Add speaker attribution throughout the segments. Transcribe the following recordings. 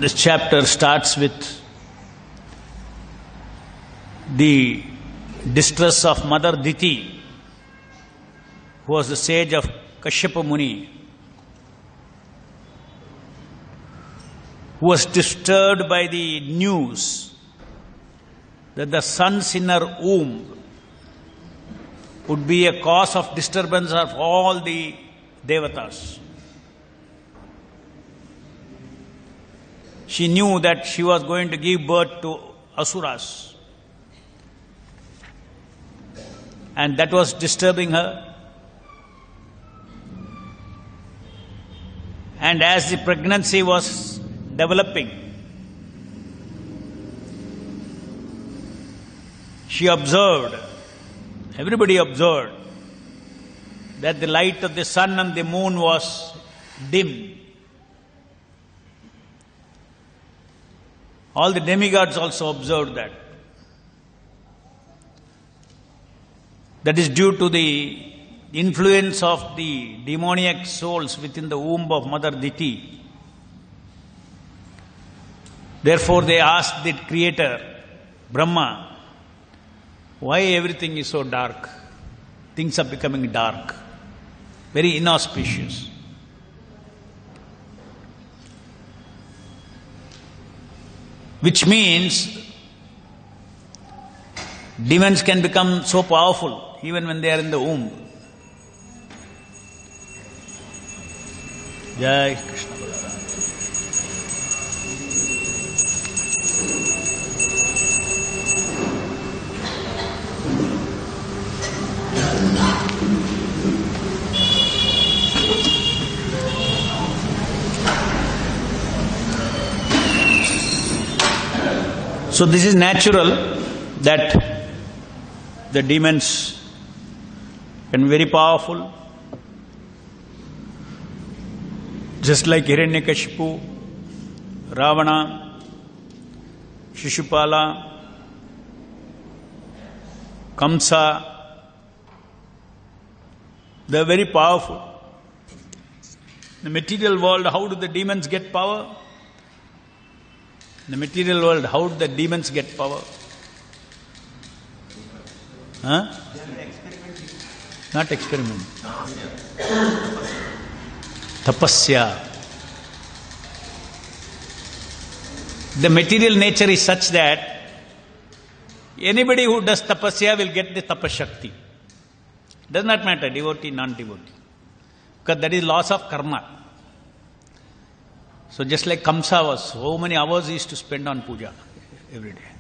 Speaker 1: This chapter starts with the distress of Mother Diti, who was the sage of Kashyapa Muni, who was disturbed by the news that the sons in her womb would be a cause of disturbance of all the devatas. She knew that she was going to give birth to asuras, and that was disturbing her. And as the pregnancy was developing, she observed, everybody observed, that the light of the sun and the moon was dim. All the demigods also observed that. That is due to the influence of the demoniac souls within the womb of Mother Diti. Therefore, they asked the Creator, Brahma, why everything is so dark? Things are becoming dark, very inauspicious. Which means demons can become so powerful even when they are in the womb. Jai Krishna. So this is natural that the demons can be very powerful. Just like Hiranyakashipu, Ravana, Shishupala, Kamsa, they are very powerful. In the material world, how do the demons get power? In the material world, how do the demons get power? Huh? Not experiment. Tapasya. The material nature is such that anybody who does tapasya will get the tapashakti. Does not matter, devotee, non-devotee. Because that is loss of karma. So just like Kamsa was, so many hours he used to spend on puja every day.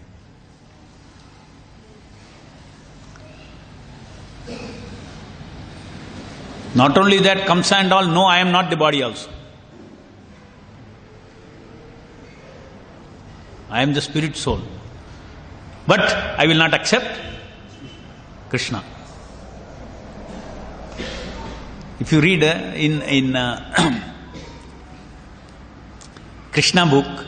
Speaker 1: Not only that, Kamsa and all, no, I am not the body also. I am the spirit soul. But I will not accept Krishna. If you read in Krishna book,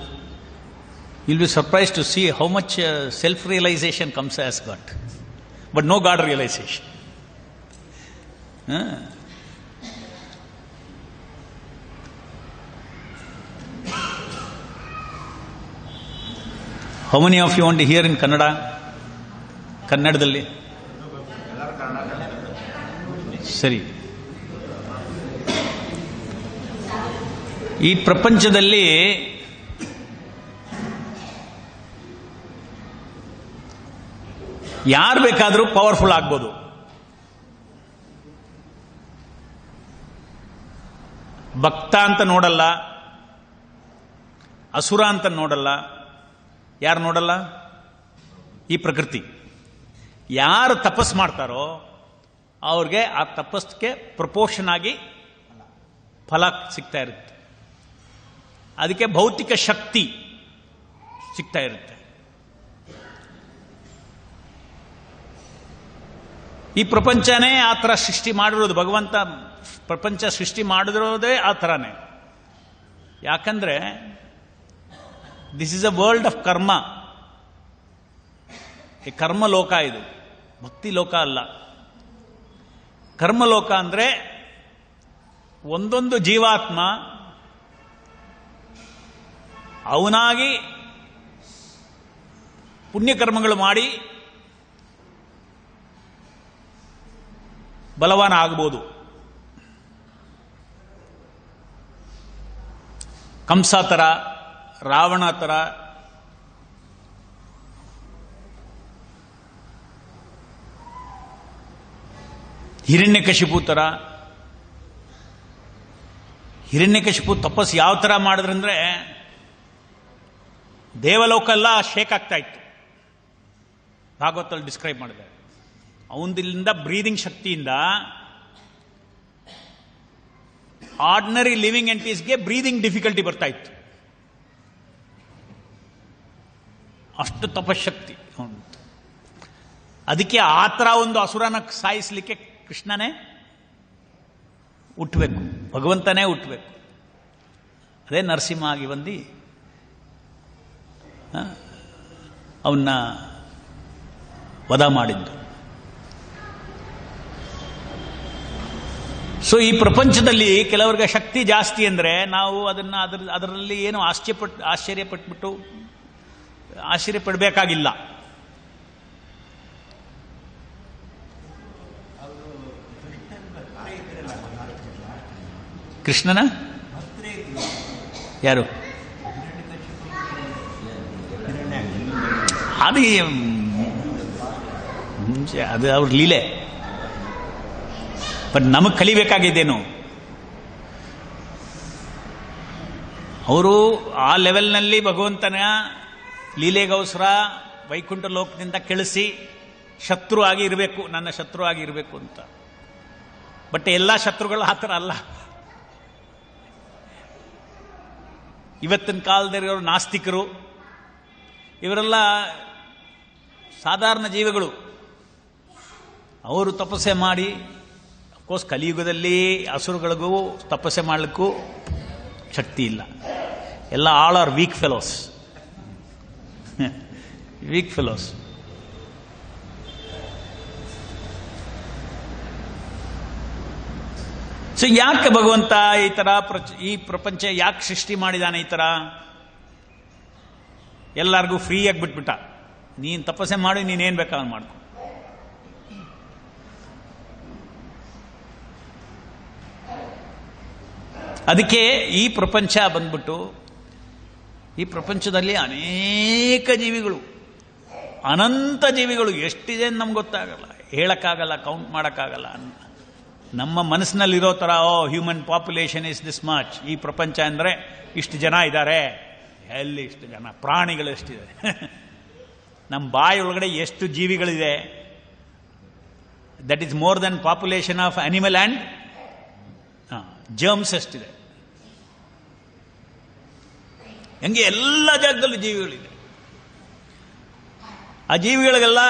Speaker 1: you'll be surprised to see how much self-realization Kamsa has got. But no God realization. How many of you want to hear in Kannada? Kannadadalli? Sari. ಈ ಪ್ರಪಂಚದಲ್ಲಿ ಯಾರು ಬೇಕಾದರೂ powerful ಆಗ್ಬೋದು. ಭಕ್ತ ಅಂತ ನೋಡಲ್ಲ, ಅಸುರ ಅಂತ ನೋಡಲ್ಲ. ಯಾರು ನೋಡಲ್ಲ? ಈ ಪ್ರಕೃತಿ. ಯಾರು ತಪಸ್ ಮಾಡ್ತಾರೋ ಅವ್ರಿಗೆ ಆ ತಪಸ್ಸಿಗೆ ಪ್ರಪೋರ್ಷನ್ ಆಗಿ ಫಲ ಸಿಗ್ತಾ ಇರುತ್ತೆ. ಅದಕ್ಕೆ ಭೌತಿಕ ಶಕ್ತಿ ಸಿಗ್ತಾ ಇರುತ್ತೆ. ಈ ಪ್ರಪಂಚನೇ ಆ ಥರ ಸೃಷ್ಟಿ ಮಾಡಿರೋದು. ಭಗವಂತ ಪ್ರಪಂಚ ಸೃಷ್ಟಿ ಮಾಡಿರೋದೇ ಆ ಥರನೇ. ಯಾಕಂದ್ರೆ this is a world of ಕರ್ಮ. ಈ ಕರ್ಮಲೋಕ ಇದು, ಭಕ್ತಿ ಲೋಕ ಅಲ್ಲ. ಕರ್ಮಲೋಕ ಅಂದರೆ ಒಂದೊಂದು ಜೀವಾತ್ಮ ಅವನಾಗಿ ಪುಣ್ಯಕರ್ಮಗಳು ಮಾಡಿ ಬಲವಾನ ಆಗ್ಬೋದು. ಕಂಸ ಥರ, ರಾವಣ ಥರ, ಹಿರಣ್ಯಕಶಿಪು ಥರ. ಹಿರಣ್ಯಕಶಿಪು ತಪಸ್ಸು ಯಾವ ಥರ ಮಾಡಿದ್ರಂದ್ರೆ ದೇವಲೋಕ ಎಲ್ಲ ಶೇಕ್ ಆಗ್ತಾ ಇತ್ತು. ಭಾಗವತಲ್ಲಿ ಡಿಸ್ಕ್ರೈಬ್ ಮಾಡಿದೆ. ಅವನದಿಂದ ಬ್ರೀದಿಂಗ್ ಶಕ್ತಿಯಿಂದ ಆರ್ಡಿನರಿ ಲಿವಿಂಗ್ ಎಂಟಿಸ್ಗೆ ಬ್ರೀದಿಂಗ್ ಡಿಫಿಕಲ್ಟಿ ಬರ್ತಾ ಇತ್ತು. ಅಷ್ಟು ತಪಶಕ್ತಿ. ಅದಕ್ಕೆ ಆ ಥರ ಒಂದು ಅಸುರನ ಸಾಯಿಸಲಿಕ್ಕೆ ಕೃಷ್ಣನೇ ಹುಟ್ಟಬೇಕು, ಭಗವಂತನೇ ಹುಟ್ಟಬೇಕು. ಅದೇ ನರಸಿಂಹ ಆಗಿ ಬಂದು ಅವನ್ನ ವಧ ಮಾಡಿದ್ದು. ಸೊ ಈ ಪ್ರಪಂಚದಲ್ಲಿ ಕೆಲವರಿಗೆ ಶಕ್ತಿ ಜಾಸ್ತಿ ಅಂದರೆ ನಾವು ಅದರಲ್ಲಿ ಏನು ಆಶ್ಚರ್ಯಪಡಬೇಕಾಗಿಲ್ಲ. ಕೃಷ್ಣನ ಯಾರು? ಅದು ಅವ್ರ ಲೀಲೆ. ಬಟ್ ನಮಗೆ ಕಲಿಬೇಕಾಗಿದ್ದೇನು? ಅವರು ಆ ಲೆವೆಲ್ನಲ್ಲಿ ಭಗವಂತನ ಲೀಲೆಗೋಸ್ಕರ ವೈಕುಂಠ ಲೋಕದಿಂದ ಕೆಳಿಸಿ ಶತ್ರು ಆಗಿ ಇರಬೇಕು, ನನ್ನ ಶತ್ರು ಆಗಿ ಇರಬೇಕು ಅಂತ. ಬಟ್ ಎಲ್ಲ ಶತ್ರುಗಳು ಆ ಥರ ಅಲ್ಲ. ಇವತ್ತಿನ ಕಾಲದಲ್ಲಿರೋ ನಾಸ್ತಿಕರು ಇವರೆಲ್ಲ ಸಾಧಾರಣ ಜೀವಿಗಳು. ಅವರು ತಪಸ್ಸೆ ಮಾಡಿ, ಅಫ್ಕೋರ್ಸ್ ಕಲಿಯುಗದಲ್ಲಿ ಹಸುರುಗಳಿಗೂ ತಪಸ್ಸೆ ಮಾಡಲಿಕ್ಕೂ ಶಕ್ತಿ ಇಲ್ಲ. ಎಲ್ಲ all are weak fellows. Weak fellows. So ಯಾಕೆ ಭಗವಂತ ಈ ಥರ ಈ ಪ್ರಪಂಚ ಯಾಕೆ ಸೃಷ್ಟಿ ಮಾಡಿದಾನೆ? ಈ ಥರ ಎಲ್ಲರಿಗೂ ಫ್ರೀಯಾಗಿ ಬಿಟ್ಬಿಟ್ಟ. ನೀನು ತಪಸ್ಸೆ ಮಾಡಿ, ನೀನೇನು ಬೇಕಾದ್ರೆ ಮಾಡ್ಕೊ. ಅದಕ್ಕೆ ಈ ಪ್ರಪಂಚ ಬಂದ್ಬಿಟ್ಟು, ಈ ಪ್ರಪಂಚದಲ್ಲಿ ಅನೇಕ ಜೀವಿಗಳು, ಅನಂತ ಜೀವಿಗಳು. ಎಷ್ಟಿದೆ ನಮ್ಗೆ ಗೊತ್ತಾಗಲ್ಲ, ಹೇಳಕ್ಕಾಗಲ್ಲ, ಕೌಂಟ್ ಮಾಡೋಕ್ಕಾಗಲ್ಲ. ನಮ್ಮ ಮನಸ್ಸಿನಲ್ಲಿರೋ ಥರ human population is this much, ಈ ಪ್ರಪಂಚ ಅಂದರೆ ಇಷ್ಟು ಜನ ಇದ್ದಾರೆ. ಎಲ್ಲಿ ಇಷ್ಟು ಜನ? ಪ್ರಾಣಿಗಳು ಎಷ್ಟಿದೆ? ನಮ್ಮ ಬಾಯಿ ಒಳಗಡೆ ಎಷ್ಟು ಜೀವಿಗಳಿದೆ? That is more than population of animal and germs ಎಷ್ಟಿದೆ. ಹೆಂಗೆ ಎಲ್ಲ ಜಾಗದಲ್ಲೂ ಜೀವಿಗಳಿದೆ. ಆ ಜೀವಿಗಳಿಗೆಲ್ಲ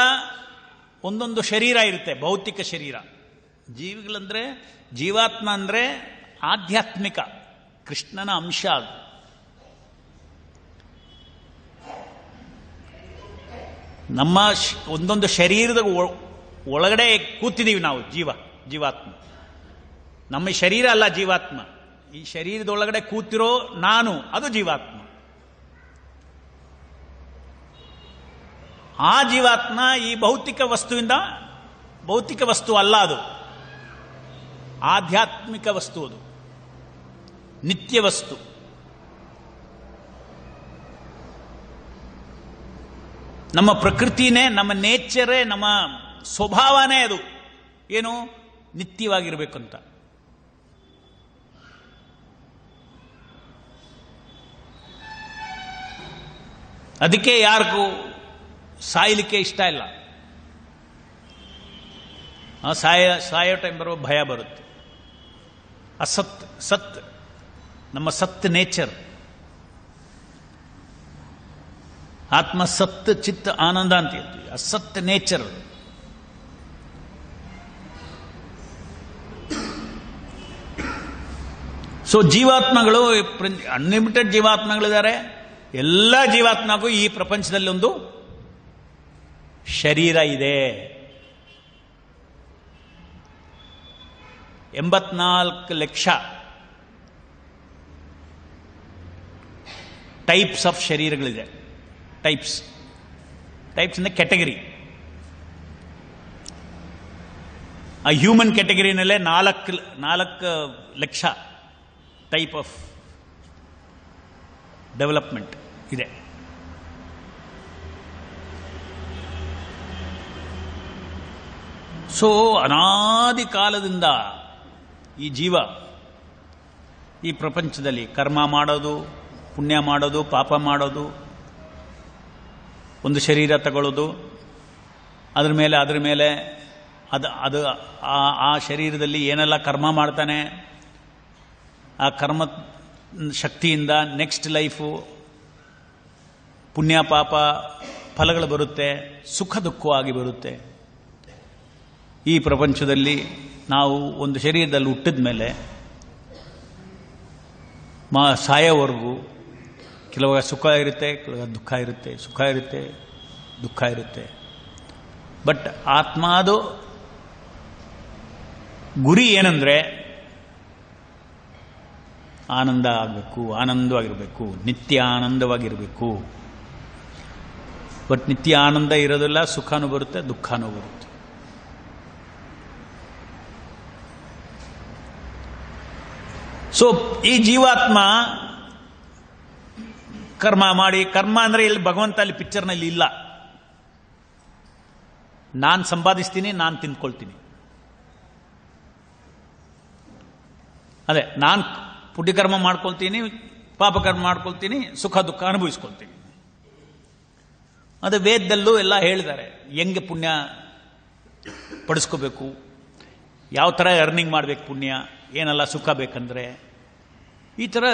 Speaker 1: ಒಂದೊಂದು ಶರೀರ ಇರುತ್ತೆ, ಭೌತಿಕ ಶರೀರ. ಜೀವಿಗಳಂದ್ರೆ, ಜೀವಾತ್ಮ ಅಂದರೆ ಆಧ್ಯಾತ್ಮಿಕ ಕೃಷ್ಣನ ಅಂಶ. ಅದು ನಮ್ಮ ಒಂದೊಂದು ಶರೀರದ ಒಳಗಡೆ ಕೂತಿದ್ದೀವಿ ನಾವು. ಜೀವಾತ್ಮ ನಮ್ಮ ಶರೀರ ಅಲ್ಲ, ಜೀವಾತ್ಮ. ಈ ಶರೀರದೊಳಗಡೆ ಕೂತಿರೋ ನಾನು, ಅದು ಜೀವಾತ್ಮ. ಆ ಜೀವಾತ್ಮ ಈ ಭೌತಿಕ ವಸ್ತುವಿಂದ, ಭೌತಿಕ ವಸ್ತು ಅಲ್ಲ, ಅದು ಆಧ್ಯಾತ್ಮಿಕ ವಸ್ತು, ಅದು ನಿತ್ಯ ವಸ್ತು. ನಮ್ಮ ಪ್ರಕೃತಿನೇ, ನಮ್ಮ ನೇಚರೇ, ನಮ್ಮ ಸ್ವಭಾವನೇ ಅದು ಏನು, ನಿತ್ಯವಾಗಿರಬೇಕಂತ. ಅದಕ್ಕೆ ಯಾರಿಗೂ ಸಾಯಲಿಕ್ಕೆ ಇಷ್ಟ ಇಲ್ಲ. ಸಾಯೋ ಟೈಮ್ ಬರುವ ಭಯ ಬರುತ್ತೆ. ಸತ್ ನಮ್ಮ ಸತ್ ನೇಚರ್. ಆತ್ಮ ಸತ್, ಚಿತ್ತ ಆನಂದ ಅಂತ ಹೇಳ್ತೀವಿ. ಅಸತ್ ನೇಚರ್. ಸೊ ಜೀವಾತ್ಮಗಳು, ಅನ್ಲಿಮಿಟೆಡ್ ಜೀವಾತ್ಮಗಳಿದ್ದಾರೆ. ಎಲ್ಲ ಜೀವಾತ್ಮಗೂ ಈ ಪ್ರಪಂಚದಲ್ಲಿ ಒಂದು ಶರೀರ ಇದೆ. 84 ಲಕ್ಷ ಟೈಪ್ಸ್ ಆಫ್ ಶರೀರಗಳಿದೆ. ಟೈಪ್ಸ್ ಅಂದರೆ ಕ್ಯಾಟಗರಿ. ಆ ಹ್ಯೂಮನ್ ಕ್ಯಾಟಗರಿನಲ್ಲೇ 4 ಲಕ್ಷ ಟೈಪ್ ಆಫ್ ಡೆವಲಪ್ಮೆಂಟ್ ಇದೆ. ಸೊ ಅನಾದಿ ಕಾಲದಿಂದ ಈ ಜೀವ ಈ ಪ್ರಪಂಚದಲ್ಲಿ ಕರ್ಮ ಮಾಡೋದು, ಪುಣ್ಯ ಮಾಡೋದು, ಪಾಪ ಮಾಡೋದು, ಒಂದು ಶರೀರ ತಗೊಳ್ಳೋದು, ಅದ್ರ ಮೇಲೆ ಅದು ಆ ಶರೀರದಲ್ಲಿ ಏನೆಲ್ಲ ಕರ್ಮ ಮಾಡ್ತಾನೆ, ಆ ಕರ್ಮ ಶಕ್ತಿಯಿಂದ ನೆಕ್ಸ್ಟ್ ಲೈಫು ಪುಣ್ಯ ಪಾಪ ಫಲಗಳು ಬರುತ್ತೆ, ಸುಖ ದುಃಖವಾಗಿ ಬರುತ್ತೆ. ಈ ಪ್ರಪಂಚದಲ್ಲಿ ನಾವು ಒಂದು ಶರೀರದಲ್ಲಿ ಹುಟ್ಟಿದ ಮೇಲೆ ಸಾಯೋವರೆಗೂ ಕೆಲವಾಗ ಸುಖ ಇರುತ್ತೆ, ಕೆಲವಾಗ ದುಃಖ ಇರುತ್ತೆ, ಸುಖ ಇರುತ್ತೆ, ದುಃಖ ಇರುತ್ತೆ. ಬಟ್ ಆತ್ಮದು ಗುರಿ ಏನಂದ್ರೆ ಆನಂದ ಆಗಬೇಕು, ಆನಂದವಾಗಿರಬೇಕು, ನಿತ್ಯ ಆನಂದವಾಗಿರಬೇಕು. ಬಟ್ ನಿತ್ಯ ಆನಂದ ಇರೋದಿಲ್ಲ, ಸುಖನೂ ಬರುತ್ತೆ, ದುಃಖನೂ ಬರುತ್ತೆ. ಸೊ ಈ ಜೀವಾತ್ಮ ಕರ್ಮ ಮಾಡಿ, ಕರ್ಮ ಅಂದ್ರೆ ಇಲ್ಲಿ ಭಗವಂತ ಅಲ್ಲಿ ಪಿಕ್ಚರ್ನಲ್ಲಿ ಇಲ್ಲ. ನಾನು ಸಂಪಾದಿಸ್ತೀನಿ, ನಾನು ತಿಂದ್ಕೊಳ್ತೀನಿ. ಅದೇ ನಾನು ಪುಣ್ಯಕರ್ಮ ಮಾಡ್ಕೊಳ್ತೀನಿ, ಪಾಪಕರ್ಮ ಮಾಡ್ಕೊಳ್ತೀನಿ, ಸುಖ ದುಃಖ ಅನುಭವಿಸ್ಕೊಳ್ತೀನಿ. ಅದು ವೇದದಲ್ಲೂ ಎಲ್ಲ ಹೇಳಿದ್ದಾರೆ, ಹೆಂಗೆ ಪುಣ್ಯ ಪಡಿಸ್ಕೋಬೇಕು, ಯಾವ ಥರ ಅರ್ನಿಂಗ್ ಮಾಡಬೇಕು, ಪುಣ್ಯ ಏನೆಲ್ಲ ಸುಖ ಬೇಕಂದ್ರೆ. ಈ ಥರ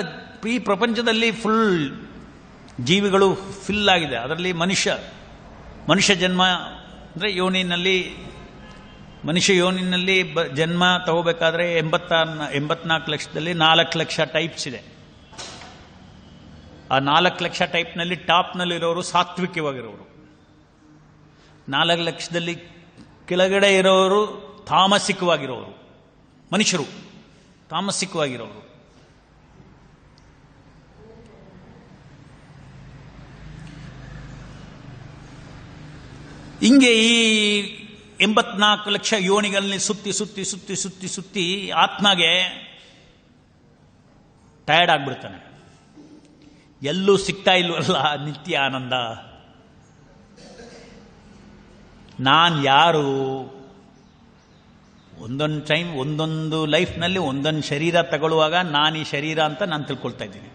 Speaker 1: ಈ ಪ್ರಪಂಚದಲ್ಲಿ ಫುಲ್ ಜೀವಿಗಳು ಫಿಲ್ ಆಗಿದೆ. ಅದರಲ್ಲಿ ಮನುಷ್ಯ ಜನ್ಮ ಅಂದರೆ ಮನುಷ್ಯ ಯೋನಿನಲ್ಲಿ ಜನ್ಮ ತಗೋಬೇಕಾದ್ರೆ 84 ಲಕ್ಷದಲ್ಲಿ 4 ಲಕ್ಷ ಟೈಪ್ಸ್ ಇದೆ. ಆ 4 ಲಕ್ಷ ಟೈಪ್ನಲ್ಲಿ ಟಾಪ್ನಲ್ಲಿರೋರು ಸಾತ್ವಿಕವಾಗಿರೋರು, 4 ಲಕ್ಷದಲ್ಲಿ ಕೆಳಗಡೆ ಇರೋರು ತಾಮಸಿಕವಾಗಿರೋರು, ಮನುಷ್ಯರು ತಾಮಸಿಕವಾಗಿರೋರು. ಹಿಂಗೆ ಈ 84 ಲಕ್ಷ ಯೋನಿಗಳಲ್ಲಿ ಸುತ್ತಿ ಸುತ್ತಿ ಸುತ್ತಿ ಸುತ್ತಿ ಸುತ್ತಿ ಆತ್ಮಗೆ ಟಯರ್ಡ್ ಆಗ್ಬಿಡ್ತಾನೆ. ಎಲ್ಲೂ ಸಿಗ್ತಾ ಇಲ್ವಲ್ಲ ನಿತ್ಯ ಆನಂದ. ನಾನು ಯಾರು? ಒಂದೊಂದು ಟೈಮ್ ಒಂದೊಂದು ಲೈಫ್ನಲ್ಲಿ ಒಂದೊಂದು ಶರೀರ ತಗೊಳ್ಳುವಾಗ ನಾನು ಈ ಶರೀರ ಅಂತ ನಾನು ತಿಳ್ಕೊಳ್ತಾ ಇದ್ದೀನಿ.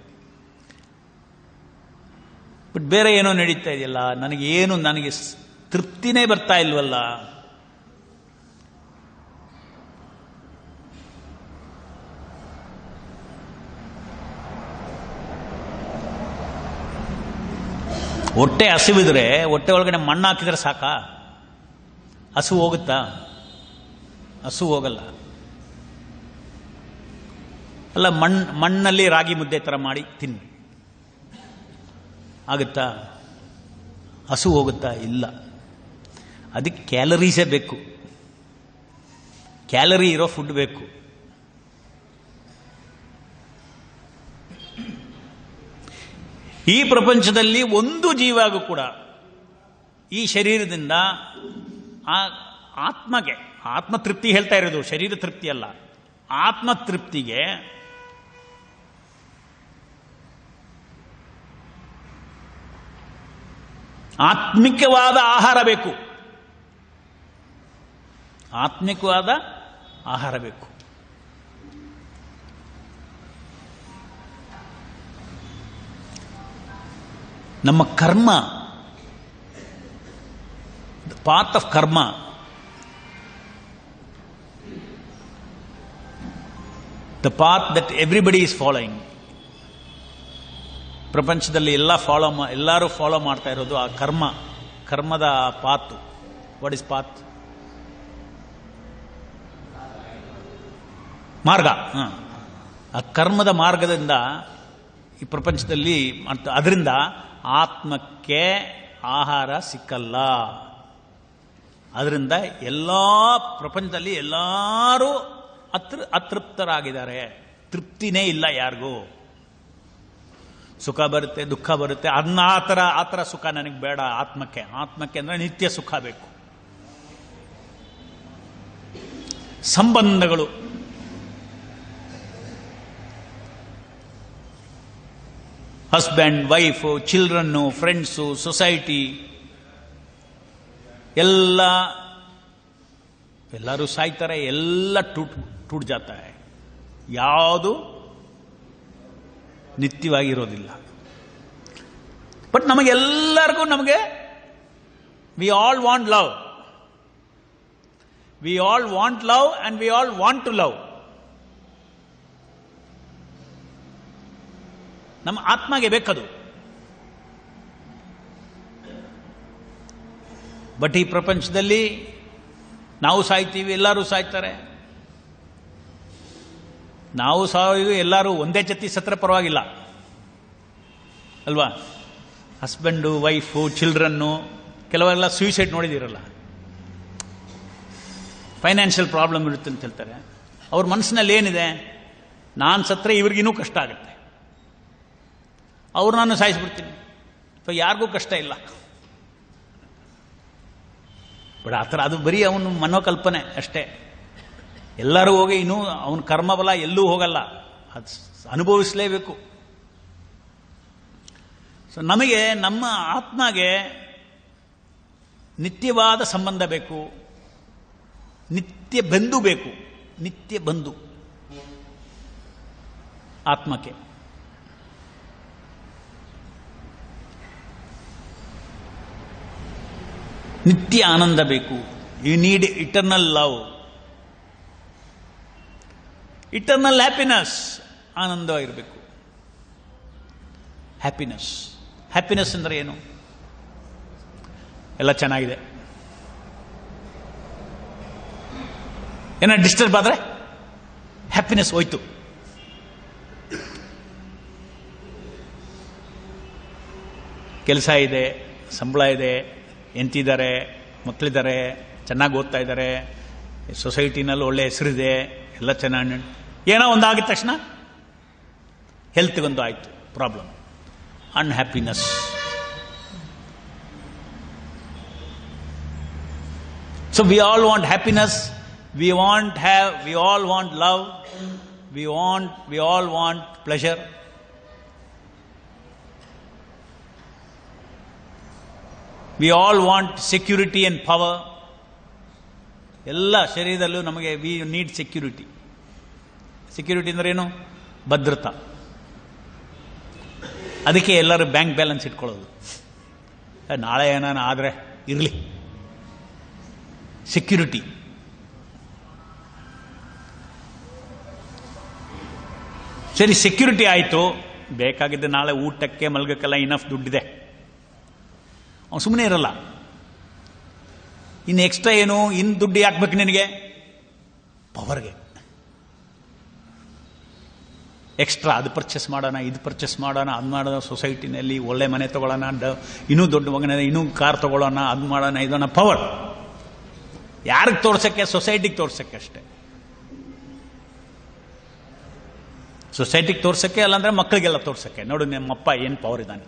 Speaker 1: ಬಟ್ ಬೇರೆ ಏನೋ ನಡೀತಾ ಇದೆಯಲ್ಲ, ನನಗೆ ತೃಪ್ತಿನೇ ಬರ್ತಾ ಇಲ್ವಲ್ಲ. ಹೊಟ್ಟೆ ಹಸಿವಿದ್ರೆ ಹೊಟ್ಟೆ ಒಳಗಡೆ ಮಣ್ಣು ಹಾಕಿದ್ರೆ ಸಾಕಾ? ಹಸು ಹೋಗುತ್ತಾ? ಹಸು ಹೋಗಲ್ಲ. ಅಲ್ಲ, ಮಣ್ಣಲ್ಲಿ ರಾಗಿ ಮುದ್ದೆ ಥರ ಮಾಡಿ ತಿನ್ನಿ, ಆಗುತ್ತಾ? ಹಸು ಹೋಗುತ್ತಾ? ಇಲ್ಲ. ಅದಕ್ಕೆ ಕ್ಯಾಲರೀಸೇ ಬೇಕು, ಕ್ಯಾಲರಿ ಇರೋ ಫುಡ್ ಬೇಕು. ಈ ಪ್ರಪಂಚದಲ್ಲಿ ಒಂದು ಜೀವಾಗೂ ಕೂಡ ಈ ಶರೀರದಿಂದ ಆತ್ಮಗೆ ಆತ್ಮತೃಪ್ತಿ ಹೇಳ್ತಾ ಇರೋದು, ಶರೀರ ತೃಪ್ತಿ ಅಲ್ಲ, ಆತ್ಮತೃಪ್ತಿಗೆ ಆತ್ಮಿಕವಾದ ಆಹಾರ ಬೇಕು. ಆತ್ಮಿಕವಾದ ಆಹಾರ ಬೇಕು. ನಮ್ಮ ಕರ್ಮ, ದ ಪಾತ್ ಆಫ್ ಕರ್ಮ, the path that everybody is following. ಪ್ರಪಂಚದಲ್ಲಿ ಎಲ್ಲರೂ ಫಾಲೋ ಮಾಡ್ತಾ ಇರೋದು ಆ ಕರ್ಮದ ಪಾತ್. What is path? ಮಾರ್ಗ. ಆ ಕರ್ಮದ ಮಾರ್ಗದಿಂದ ಈ ಪ್ರಪಂಚದಲ್ಲಿ ಅದರಿಂದ ಆತ್ಮಕ್ಕೆ ಆಹಾರ ಸಿಕ್ಕಲ್ಲ. ಅದರಿಂದ ಪ್ರಪಂಚದಲ್ಲಿ ಎಲ್ಲರೂ ಅತೃಪ್ತರಾಗಿದ್ದಾರೆ, ತೃಪ್ತಿನೇ ಇಲ್ಲ ಯಾರಿಗೂ. ಸುಖ ಬರುತ್ತೆ, ದುಃಖ ಬರುತ್ತೆ. ಅದನ್ನ ಆ ಥರ ಸುಖ ನನಗೆ ಬೇಡ. ಆತ್ಮಕ್ಕೆ ಅಂದರೆ ನಿತ್ಯ ಸುಖ ಬೇಕು. ಸಂಬಂಧಗಳು, husband, wife, children, friends, society, ಎಲ್ಲರೂ ಸಾಯ್ತಾರೆ. ಎಲ್ಲ ಟೂಟ್ ಜಾತ ಹೈ. ಯಾವುದು ನಿತ್ಯವಾಗಿರೋದಿಲ್ಲ. ಬಟ್ ನಮಗೆಲ್ಲರಿಗೂ we all want love. We all want love and we all want to love. ನಮ್ಮ ಆತ್ಮಗೆ ಬೇಕದು. ಬಟ್ ಈ ಪ್ರಪಂಚದಲ್ಲಿ ನಾವು ಸಾಯ್ತೀವಿ, ಎಲ್ಲರೂ ಸಾಯ್ತಾರೆ. ನಾವು ಸಾವು, ಎಲ್ಲರೂ ಒಂದೇ ಜೊತೆ ಸತ್ರ ಪರವಾಗಿಲ್ಲ ಅಲ್ವಾ? ಹಸ್ಬೆಂಡು, ವೈಫು, ಚಿಲ್ಡ್ರನ್ನು, ಕೆಲವೆಲ್ಲ ಸೂಸೈಡ್ ನೋಡಿದಿರಲ್ಲ. ಫೈನಾನ್ಷಿಯಲ್ ಪ್ರಾಬ್ಲಮ್ ಇರುತ್ತೆ ಅಂತ ಹೇಳ್ತಾರೆ. ಅವ್ರ ಮನಸ್ಸಿನಲ್ಲಿ ಏನಿದೆ? ನಾನು ಸತ್ತರೆ ಇವ್ರಿಗಿನ್ನೂ ಕಷ್ಟ ಆಗುತ್ತೆ, ಅವ್ರು ನಾನು ಸಾಯಿಸ್ಬಿಡ್ತೀನಿ. ಯಾರಿಗೂ ಕಷ್ಟ ಇಲ್ಲ. ಬಟ್ ಆ ಥರ ಅದು ಬರೀ ಅವನು ಮನೋಕಲ್ಪನೆ ಅಷ್ಟೇ. ಎಲ್ಲರೂ ಹೋಗಿ ಇನ್ನೂ ಅವನ ಕರ್ಮಬಲ ಎಲ್ಲೂ ಹೋಗಲ್ಲ, ಅದು ಅನುಭವಿಸಲೇಬೇಕು. ಸೊ ನಮಗೆ ನಮ್ಮ ಆತ್ಮಗೆ ನಿತ್ಯವಾದ ಸಂಬಂಧ ಬೇಕು, ನಿತ್ಯ ಬಂಧು ಬೇಕು. ನಿತ್ಯ ಬಂಧು ಆತ್ಮಕ್ಕೆ. ನಿತ್ಯ ಆನಂದ ಬೇಕು. You need eternal love, eternal happiness. ಆನಂದ ಇರಬೇಕು. ಹ್ಯಾಪಿನೆಸ್ ಅಂದ್ರೆ ಏನು? ಎಲ್ಲ ಚೆನ್ನಾಗಿದೆ, ಏನೋ ಡಿಸ್ಟರ್ಬ್ ಆದ್ರೆ ಹ್ಯಾಪಿನೆಸ್ ಹೋಯ್ತು. ಕೆಲಸ ಇದೆ, ಸಂಬಳ ಇದೆ, ಎಂತಿದ್ದಾರೆ, ಮಕ್ಕಳಿದ್ದಾರೆ, ಚೆನ್ನಾಗಿ ಓದ್ತಾ ಇದ್ದಾರೆ, ಸೊಸೈಟಿನಲ್ಲಿ ಒಳ್ಳೆ ಹೆಸರಿದೆ, ಎಲ್ಲ ಚೆನ್ನಾಗಿ. ಏನೋ ಒಂದಾಗಿದ ತಕ್ಷಣ ಹೆಲ್ತ್ಗೊಂದು ಆಯಿತು problem, unhappiness. So we all want happiness, we all want love, we all want pleasure. We all want security and power. ಎಲ್ಲ ಶರೀರದಲ್ಲೂ ನಮಗೆ ವಿ ನೀಡ್ ಸೆಕ್ಯೂರಿಟಿ. ಸೆಕ್ಯೂರಿಟಿ ಅಂದ್ರೆ ಏನು? ಭದ್ರತಾ. ಅದಕ್ಕೆ ಎಲ್ಲರೂ ಬ್ಯಾಂಕ್ ಬ್ಯಾಲೆನ್ಸ್ ಇಟ್ಕೊಳ್ಳೋದು. ನಾಳೆ ಏನಾನ ಆದರೆ ಇರಲಿ, ಸೆಕ್ಯೂರಿಟಿ. ಸರಿ, ಸೆಕ್ಯೂರಿಟಿ ಆಯಿತು. ಬೇಕಾಗಿದ್ದ ನಾಳೆ ಊಟಕ್ಕೆ ಮಲ್ಗಕ್ಕೆಲ್ಲ ಇನಫ್ ದುಡ್ಡಿದೆ, ಅವನು ಸುಮ್ಮನೆ ಇರಲ್ಲ. ಇನ್ನು ಎಕ್ಸ್ಟ್ರಾ ಏನು? ಇನ್ನು ದುಡ್ಡು ಯಾಕಬೇಕು ನಿನಗೆ? ಪವರ್ಗೆ ಎಕ್ಸ್ಟ್ರಾ. ಅದು ಪರ್ಚೇಸ್ ಮಾಡೋಣ, ಇದು ಪರ್ಚೇಸ್ ಮಾಡೋಣ, ಅದು ಮಾಡೋಣ, ಸೊಸೈಟಿನಲ್ಲಿ ಒಳ್ಳೆ ಮನೆ ತಗೊಳ್ಳೋಣ, ಇನ್ನೂ ದೊಡ್ಡ ಮಗನ ಇನ್ನೂ ಕಾರ್ ತಗೊಳ್ಳೋಣ, ಅದು ಮಾಡೋಣ, ಇದನ್ನ ಪವರ್. ಯಾರಿಗೆ ತೋರ್ಸಕ್ಕೆ? ಸೊಸೈಟಿಗೆ ತೋರ್ಸಕ್ಕೆ ಅಷ್ಟೇ. ಸೊಸೈಟಿಗೆ ತೋರ್ಸಕ್ಕೆ, ಅಲ್ಲಾಂದ್ರೆ ಮಕ್ಕಳಿಗೆಲ್ಲ ತೋರ್ಸಕ್ಕೆ. ನೋಡು ನಿಮ್ಮಪ್ಪ ಏನು ಪವರ್ ಇದ್ದಾನೆ.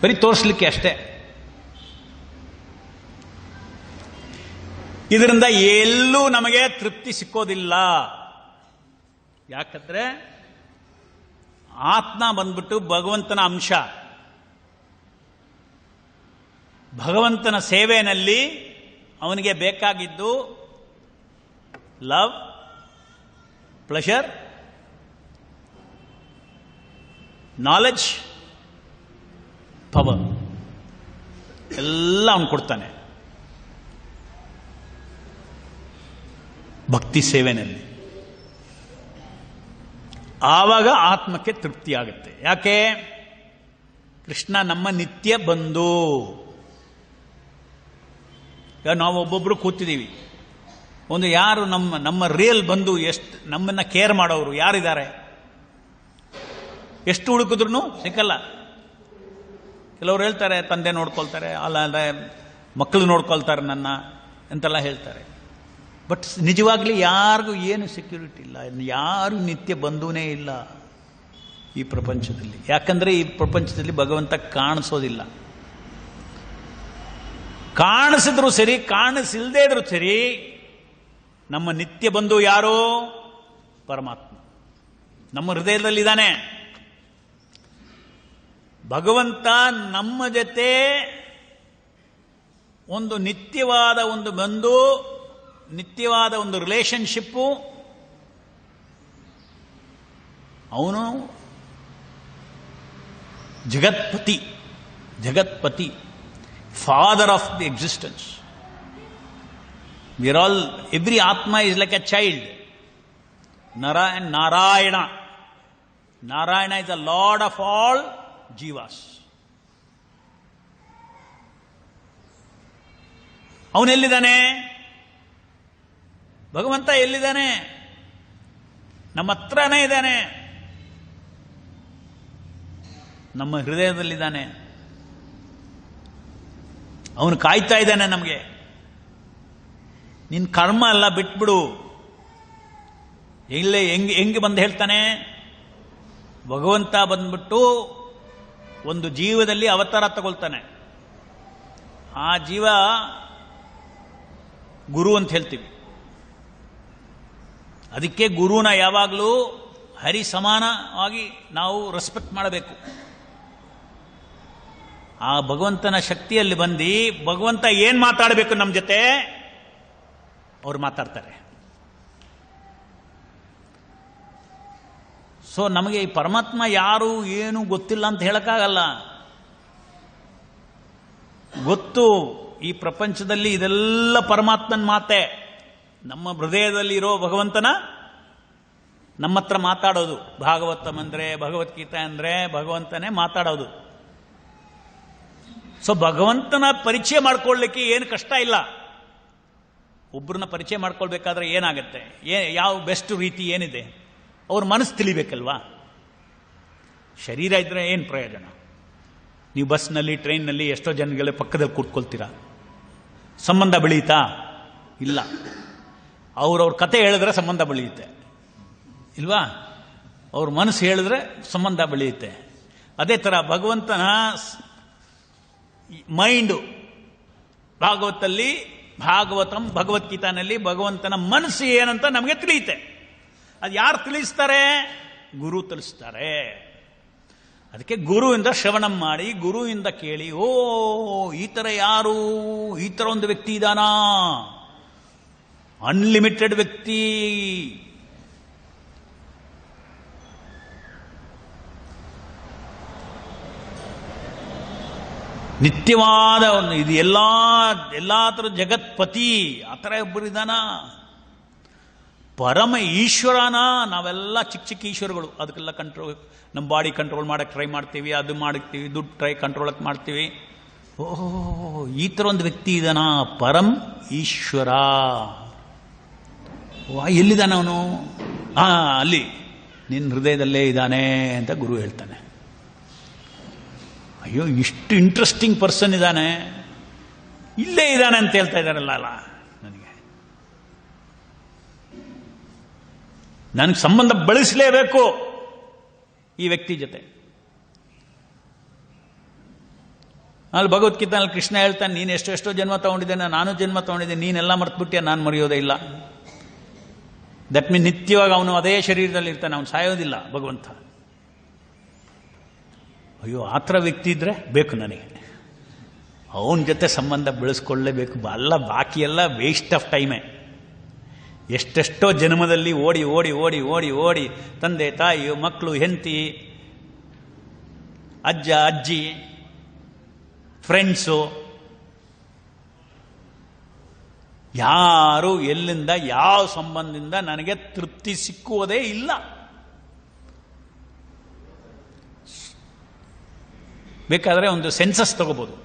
Speaker 1: ಬರೀ ತೋರಿಸ್ಲಿಕ್ಕೆ ಅಷ್ಟೇ. ಇದರಿಂದ ಎಲ್ಲೂ ನಮಗೆ ತೃಪ್ತಿ ಸಿಕ್ಕೋದಿಲ್ಲ. ಯಾಕಂದ್ರೆ ಆತ್ಮ ಬಂದ್ಬಿಟ್ಟು ಭಗವಂತನ ಅಂಶ. ಭಗವಂತನ ಸೇವೆಯಲ್ಲಿ ಅವನಿಗೆ ಬೇಕಾಗಿದ್ದು ಲವ್, ಪ್ಲೆಷರ್, ನಾಲೆಡ್ಜ್, ಪವರ್ ಎಲ್ಲ ಅವನು ಕೊಡ್ತಾನೆ ಭಕ್ತಿ ಸೇವೆನಲ್ಲಿ. ಆವಾಗ ಆತ್ಮಕ್ಕೆ ತೃಪ್ತಿ ಆಗುತ್ತೆ. ಯಾಕೆ? ಕೃಷ್ಣ ನಮ್ಮ ನಿತ್ಯ ಬಂಧು. ಈಗ ನಾವು ಒಬ್ಬೊಬ್ರು ಕೂತಿದ್ದೀವಿ, ಒಂದು ಯಾರು ನಮ್ಮ ರಿಯಲ್ ಬಂಧು, ಎಷ್ಟು ನಮ್ಮನ್ನ ಕೇರ್ ಮಾಡೋರು ಯಾರಿದ್ದಾರೆ? ಎಷ್ಟು ಹುಡುಕಿದ್ರು ಸಿಕ್ಕಲ್ಲ. ಕೆಲವರು ಹೇಳ್ತಾರೆ ತಂದೆ ನೋಡ್ಕೊಳ್ತಾರೆ, ಅಲ್ಲ ಅಂದ್ರೆ ಮಕ್ಕಳು ನೋಡ್ಕೊಳ್ತಾರೆ ನನ್ನ ಅಂತೆಲ್ಲ ಹೇಳ್ತಾರೆ. ಬಟ್ ನಿಜವಾಗ್ಲಿ ಯಾರಿಗೂ ಏನು ಸೆಕ್ಯೂರಿಟಿ ಇಲ್ಲ, ಯಾರು ನಿತ್ಯ ಬಂಧುನೇ ಇಲ್ಲ ಈ ಪ್ರಪಂಚದಲ್ಲಿ. ಯಾಕಂದ್ರೆ ಈ ಪ್ರಪಂಚದಲ್ಲಿ ಭಗವಂತ ಕಾಣಿಸೋದಿಲ್ಲ. ಕಾಣಿಸಿದ್ರು ಸರಿ, ಕಾಣಿಸಿಲ್ದೇ ಇದ್ರು ಸರಿ, ನಮ್ಮ ನಿತ್ಯ ಬಂಧು ಯಾರು? ಪರಮಾತ್ಮ ನಮ್ಮ ಹೃದಯದಲ್ಲಿದ್ದಾನೆ. ಭಗವಂತ ನಮ್ಮ ಜೊತೆ ಒಂದು ನಿತ್ಯವಾದ ಒಂದು ಬಂಧು, ನಿತ್ಯವಾದ ಒಂದು ರಿಲೇಶನ್ಶಿಪ್ಪು. ಅವನು ಜಗತ್ಪತಿ, father of the existence. we are all, every atma is like a child. Narayana is the lord of all jivas. ಅವನು ಎಲ್ಲಿದ್ದಾನೆ? ಭಗವಂತ ಎಲ್ಲಿದ್ದಾನೆ? ನಮ್ಮ ಹತ್ರನೇ ಇದ್ದಾನೆ, ನಮ್ಮ ಹೃದಯದಲ್ಲಿದ್ದಾನೆ. ಅವನು ಕಾಯ್ತಾ ಇದ್ದಾನೆ ನಮಗೆ. ನಿನ್ನ ಕರ್ಮ ಎಲ್ಲ ಬಿಟ್ಬಿಡು. ಇಲ್ಲೇ ಹೆಂಗೆ ಬಂದು ಹೇಳ್ತಾನೆ? ಭಗವಂತ ಬಂದ್ಬಿಟ್ಟು ಒಂದು ಜೀವದಲ್ಲಿ ಅವತಾರ ತಗೊಳ್ತಾನೆ. ಆ ಜೀವ ಗುರು ಅಂತ ಹೇಳ್ತೀವಿ. ಅದಕ್ಕೆ ಗುರುನ ಯಾವಾಗಲೂ ಹರಿ ಸಮಾನವಾಗಿ ನಾವು ರೆಸ್ಪೆಕ್ಟ್ ಮಾಡಬೇಕು. ಆ ಭಗವಂತನ ಶಕ್ತಿಯಲ್ಲಿ ಬಂದು ಭಗವಂತ ಏನ್ ಮಾತಾಡಬೇಕು ನಮ್ಮ ಜೊತೆ, ಅವ್ರು ಮಾತಾಡ್ತಾರೆ. ಸೊ ನಮಗೆ ಈ ಪರಮಾತ್ಮ ಯಾರು ಏನು ಗೊತ್ತಿಲ್ಲ ಅಂತ ಹೇಳಕ್ಕಾಗಲ್ಲ. ಗೊತ್ತು, ಈ ಪ್ರಪಂಚದಲ್ಲಿ ಇದೆಲ್ಲ ಪರಮಾತ್ಮನ ಮಾತೆ. ನಮ್ಮ ಹೃದಯದಲ್ಲಿರೋ ಭಗವಂತನ ನಮ್ಮ ಹತ್ರ ಮಾತಾಡೋದು. ಭಾಗವತಂ ಅಂದ್ರೆ, ಭಗವದ್ಗೀತೆ ಅಂದ್ರೆ ಭಗವಂತನೇ ಮಾತಾಡೋದು. ಸೊ ಭಗವಂತನ ಪರಿಚಯ ಮಾಡ್ಕೊಳ್ಳಿಕ್ಕೆ ಏನು ಕಷ್ಟ ಇಲ್ಲ. ಒಬ್ಬರನ್ನ ಪರಿಚಯ ಮಾಡ್ಕೊಳ್ಬೇಕಾದ್ರೆ ಏನಾಗುತ್ತೆ, ಯಾವ ಬೆಸ್ಟ್ ರೀತಿ ಏನಿದೆ, ಅವ್ರ ಮನಸ್ಸು ತಿಳಿಬೇಕಲ್ವಾ. ಶರೀರ ಇದ್ರೆ ಏನು ಪ್ರಯೋಜನ? ನೀವು ಬಸ್ನಲ್ಲಿ, ಟ್ರೈನ್ನಲ್ಲಿ ಎಷ್ಟೋ ಜನಗಳ ಪಕ್ಕದಲ್ಲಿ ಕೂತ್ಕೊಳ್ತೀರಾ, ಸಂಬಂಧ ಬೆಳೆಯುತ್ತಾ? ಇಲ್ಲ. ಅವ್ರವ್ರ ಕತೆ ಹೇಳಿದ್ರೆ ಸಂಬಂಧ ಬೆಳೆಯುತ್ತೆ ಇಲ್ವಾ? ಅವ್ರ ಮನಸ್ಸು ಹೇಳಿದ್ರೆ ಸಂಬಂಧ ಬೆಳೆಯುತ್ತೆ. ಅದೇ ಥರ ಭಗವಂತನ ಮೈಂಡು, ಭಾಗವತಂ ಭಗವದ್ಗೀತಾನಲ್ಲಿ ಭಗವಂತನ ಮನಸ್ಸು ಏನಂತ ನಮಗೆ ತಿಳಿಯುತ್ತೆ. ಅದು ಯಾರು ತಿಳಿಸ್ತಾರೆ? ಗುರು ತಿಳಿಸ್ತಾರೆ. ಅದಕ್ಕೆ ಗುರುವಿಂದ ಶ್ರವಣಂ ಮಾಡಿ, ಗುರುವಿಂದ ಕೇಳಿ, ಓ ಈ ಥರ ಯಾರು, ಈ ಥರ ಒಂದು ವ್ಯಕ್ತಿ ಇದಾನಾ, ಅನ್ಲಿಮಿಟೆಡ್ ವ್ಯಕ್ತಿ, ನಿತ್ಯವಾದ ಒಂದು, ಇದು ಎಲ್ಲಾ ಥರ ಜಗತ್ಪತಿ, ಆ ಥರ ಒಬ್ಬರಿದಾನ. ಪರಮ ಈಶ್ವರನ. ನಾವೆಲ್ಲ ಚಿಕ್ಕ ಈಶ್ವರಗಳು. ಅದಕ್ಕೆಲ್ಲ ಕಂಟ್ರೋಲ್, ನಮ್ಮ ಬಾಡಿ ಕಂಟ್ರೋಲ್ ಮಾಡಕ್ಕೆ ಟ್ರೈ ಮಾಡ್ತೀವಿ, ಅದು ಮಾಡ್ತೀವಿ, ದುಡ್ಡು ಕಂಟ್ರೋಲಕ್ಕೆ ಮಾಡ್ತೀವಿ. ಓಹೋ, ಈ ಥರ ಒಂದು ವ್ಯಕ್ತಿ ಇದಾನ, ಪರಂ ಈಶ್ವರ. ಎಲ್ಲಿದ್ದಾನೆ ಅವನು? ಅಲ್ಲಿ ನಿನ್ನ ಹೃದಯದಲ್ಲೇ ಇದ್ದಾನೆ ಅಂತ ಗುರು ಹೇಳ್ತಾನೆ. ಅಯ್ಯೋ, ಇಷ್ಟು ಇಂಟ್ರೆಸ್ಟಿಂಗ್ ಪರ್ಸನ್ ಇದ್ದಾನೆ, ಇಲ್ಲೇ ಇದ್ದಾನೆ ಅಂತ ಹೇಳ್ತಾ ಇದ್ದಾರಲ್ಲ. ನನಗೆ ಸಂಬಂಧ ಬೆಳೆಸಲೇಬೇಕು ಈ ವ್ಯಕ್ತಿ ಜೊತೆ. ಅಲ್ಲಿ ಭಗವದ್ಗೀತೆಯಲ್ಲಿ ಕೃಷ್ಣ ಹೇಳ್ತಾನೆ, ನೀನು ಎಷ್ಟೋ ಜನ್ಮ ತಗೊಂಡಿದ್ದೇನೆ, ನಾನು ಜನ್ಮ ತಗೊಂಡಿದ್ದೇನೆ, ನೀನೆಲ್ಲ ಮರ್ತ್ಬಿಟ್ಟಿಯ, ನಾನು ಮರೆಯೋದೇ ಇಲ್ಲ. ದಟ್ ಮೀನ್ ನಿತ್ಯವಾಗಿ ಅವನು ಅದೇ ಶರೀರದಲ್ಲಿ ಇರ್ತಾನೆ, ಅವನು ಸಾಯೋದಿಲ್ಲ ಭಗವಂತ. ಅಯ್ಯೋ, ಆ ಥರ ವ್ಯಕ್ತಿ ಇದ್ರೆ ಬೇಕು ನನಗೆ. ಅವನ ಜೊತೆ ಸಂಬಂಧ ಬೆಳೆಸ್ಕೊಳ್ಳೇಬೇಕು. ಅಲ್ಲ, ಬಾಕಿ ಎಲ್ಲ ವೇಸ್ಟ್ ಆಫ್ ಟೈಮೇ. ಎಷ್ಟೆಷ್ಟೋ ಜನ್ಮದಲ್ಲಿ ಓಡಿ ಓಡಿ ಓಡಿ ಓಡಿ ಓಡಿ ತಂದೆ ತಾಯಿ ಮಕ್ಕಳು ಹೆಂಡತಿ ಅಜ್ಜ ಅಜ್ಜಿ ಫ್ರೆಂಡ್ಸು ಯಾರು ಎಲ್ಲಿಂದ ಯಾವ ಸಂಬಂಧದಿಂದ ನನಗೆ ತೃಪ್ತಿ ಸಿಕ್ಕುವುದೇ ಇಲ್ಲ. ಬೇಕಾದರೆ ಒಂದು ಸೆನ್ಸಸ್ ತಗೋಬಹುದು,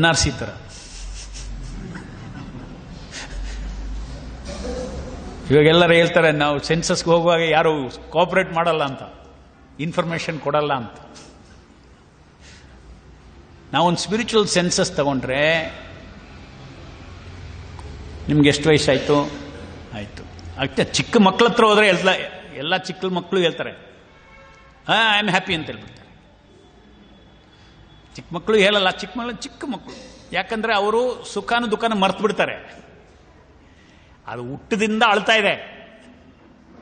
Speaker 1: NRC ತರ. ಇವಾಗೆಲ್ಲರೂ ಹೇಳ್ತಾರೆ ನಾವು ಸೆನ್ಸಸ್ಗೆ ಹೋಗುವಾಗ ಯಾರು ಕೋಆಪರೇಟ್ ಮಾಡಲ್ಲ ಅಂತ, ಇನ್ಫಾರ್ಮೇಶನ್ ಕೊಡಲ್ಲ ಅಂತ. ನಾವೊಂದು ಸ್ಪಿರಿಚುವಲ್ ಸೆನ್ಸಸ್ ತಗೊಂಡ್ರೆ ನಿಮ್ಗೆ ಎಷ್ಟು ವಯಸ್ಸಾಯಿತು? ಆಯಿತು. ಅಷ್ಟೇ. ಚಿಕ್ಕ ಮಕ್ಕಳ ಹತ್ರ ಹೋದರೆ ಎಲ್ಲ ಚಿಕ್ಕ ಮಕ್ಕಳು ಹೇಳ್ತಾರೆ ಐ ಆಮ್ ಹ್ಯಾಪಿ ಅಂತ ಹೇಳ್ಬಿಡ್ತಾರೆ. ಚಿಕ್ಕ ಮಕ್ಕಳು ಹೇಳಲ್ಲ. ಚಿಕ್ಕ ಮಕ್ಕಳು ಯಾಕಂದ್ರೆ ಅವರು ಸುಖಾನು ದುಃಖನ ಮರ್ತು ಬಿಡ್ತಾರೆ. ಅದು ಹುಟ್ಟದಿಂದ ಅಳ್ತಾ ಇದೆ,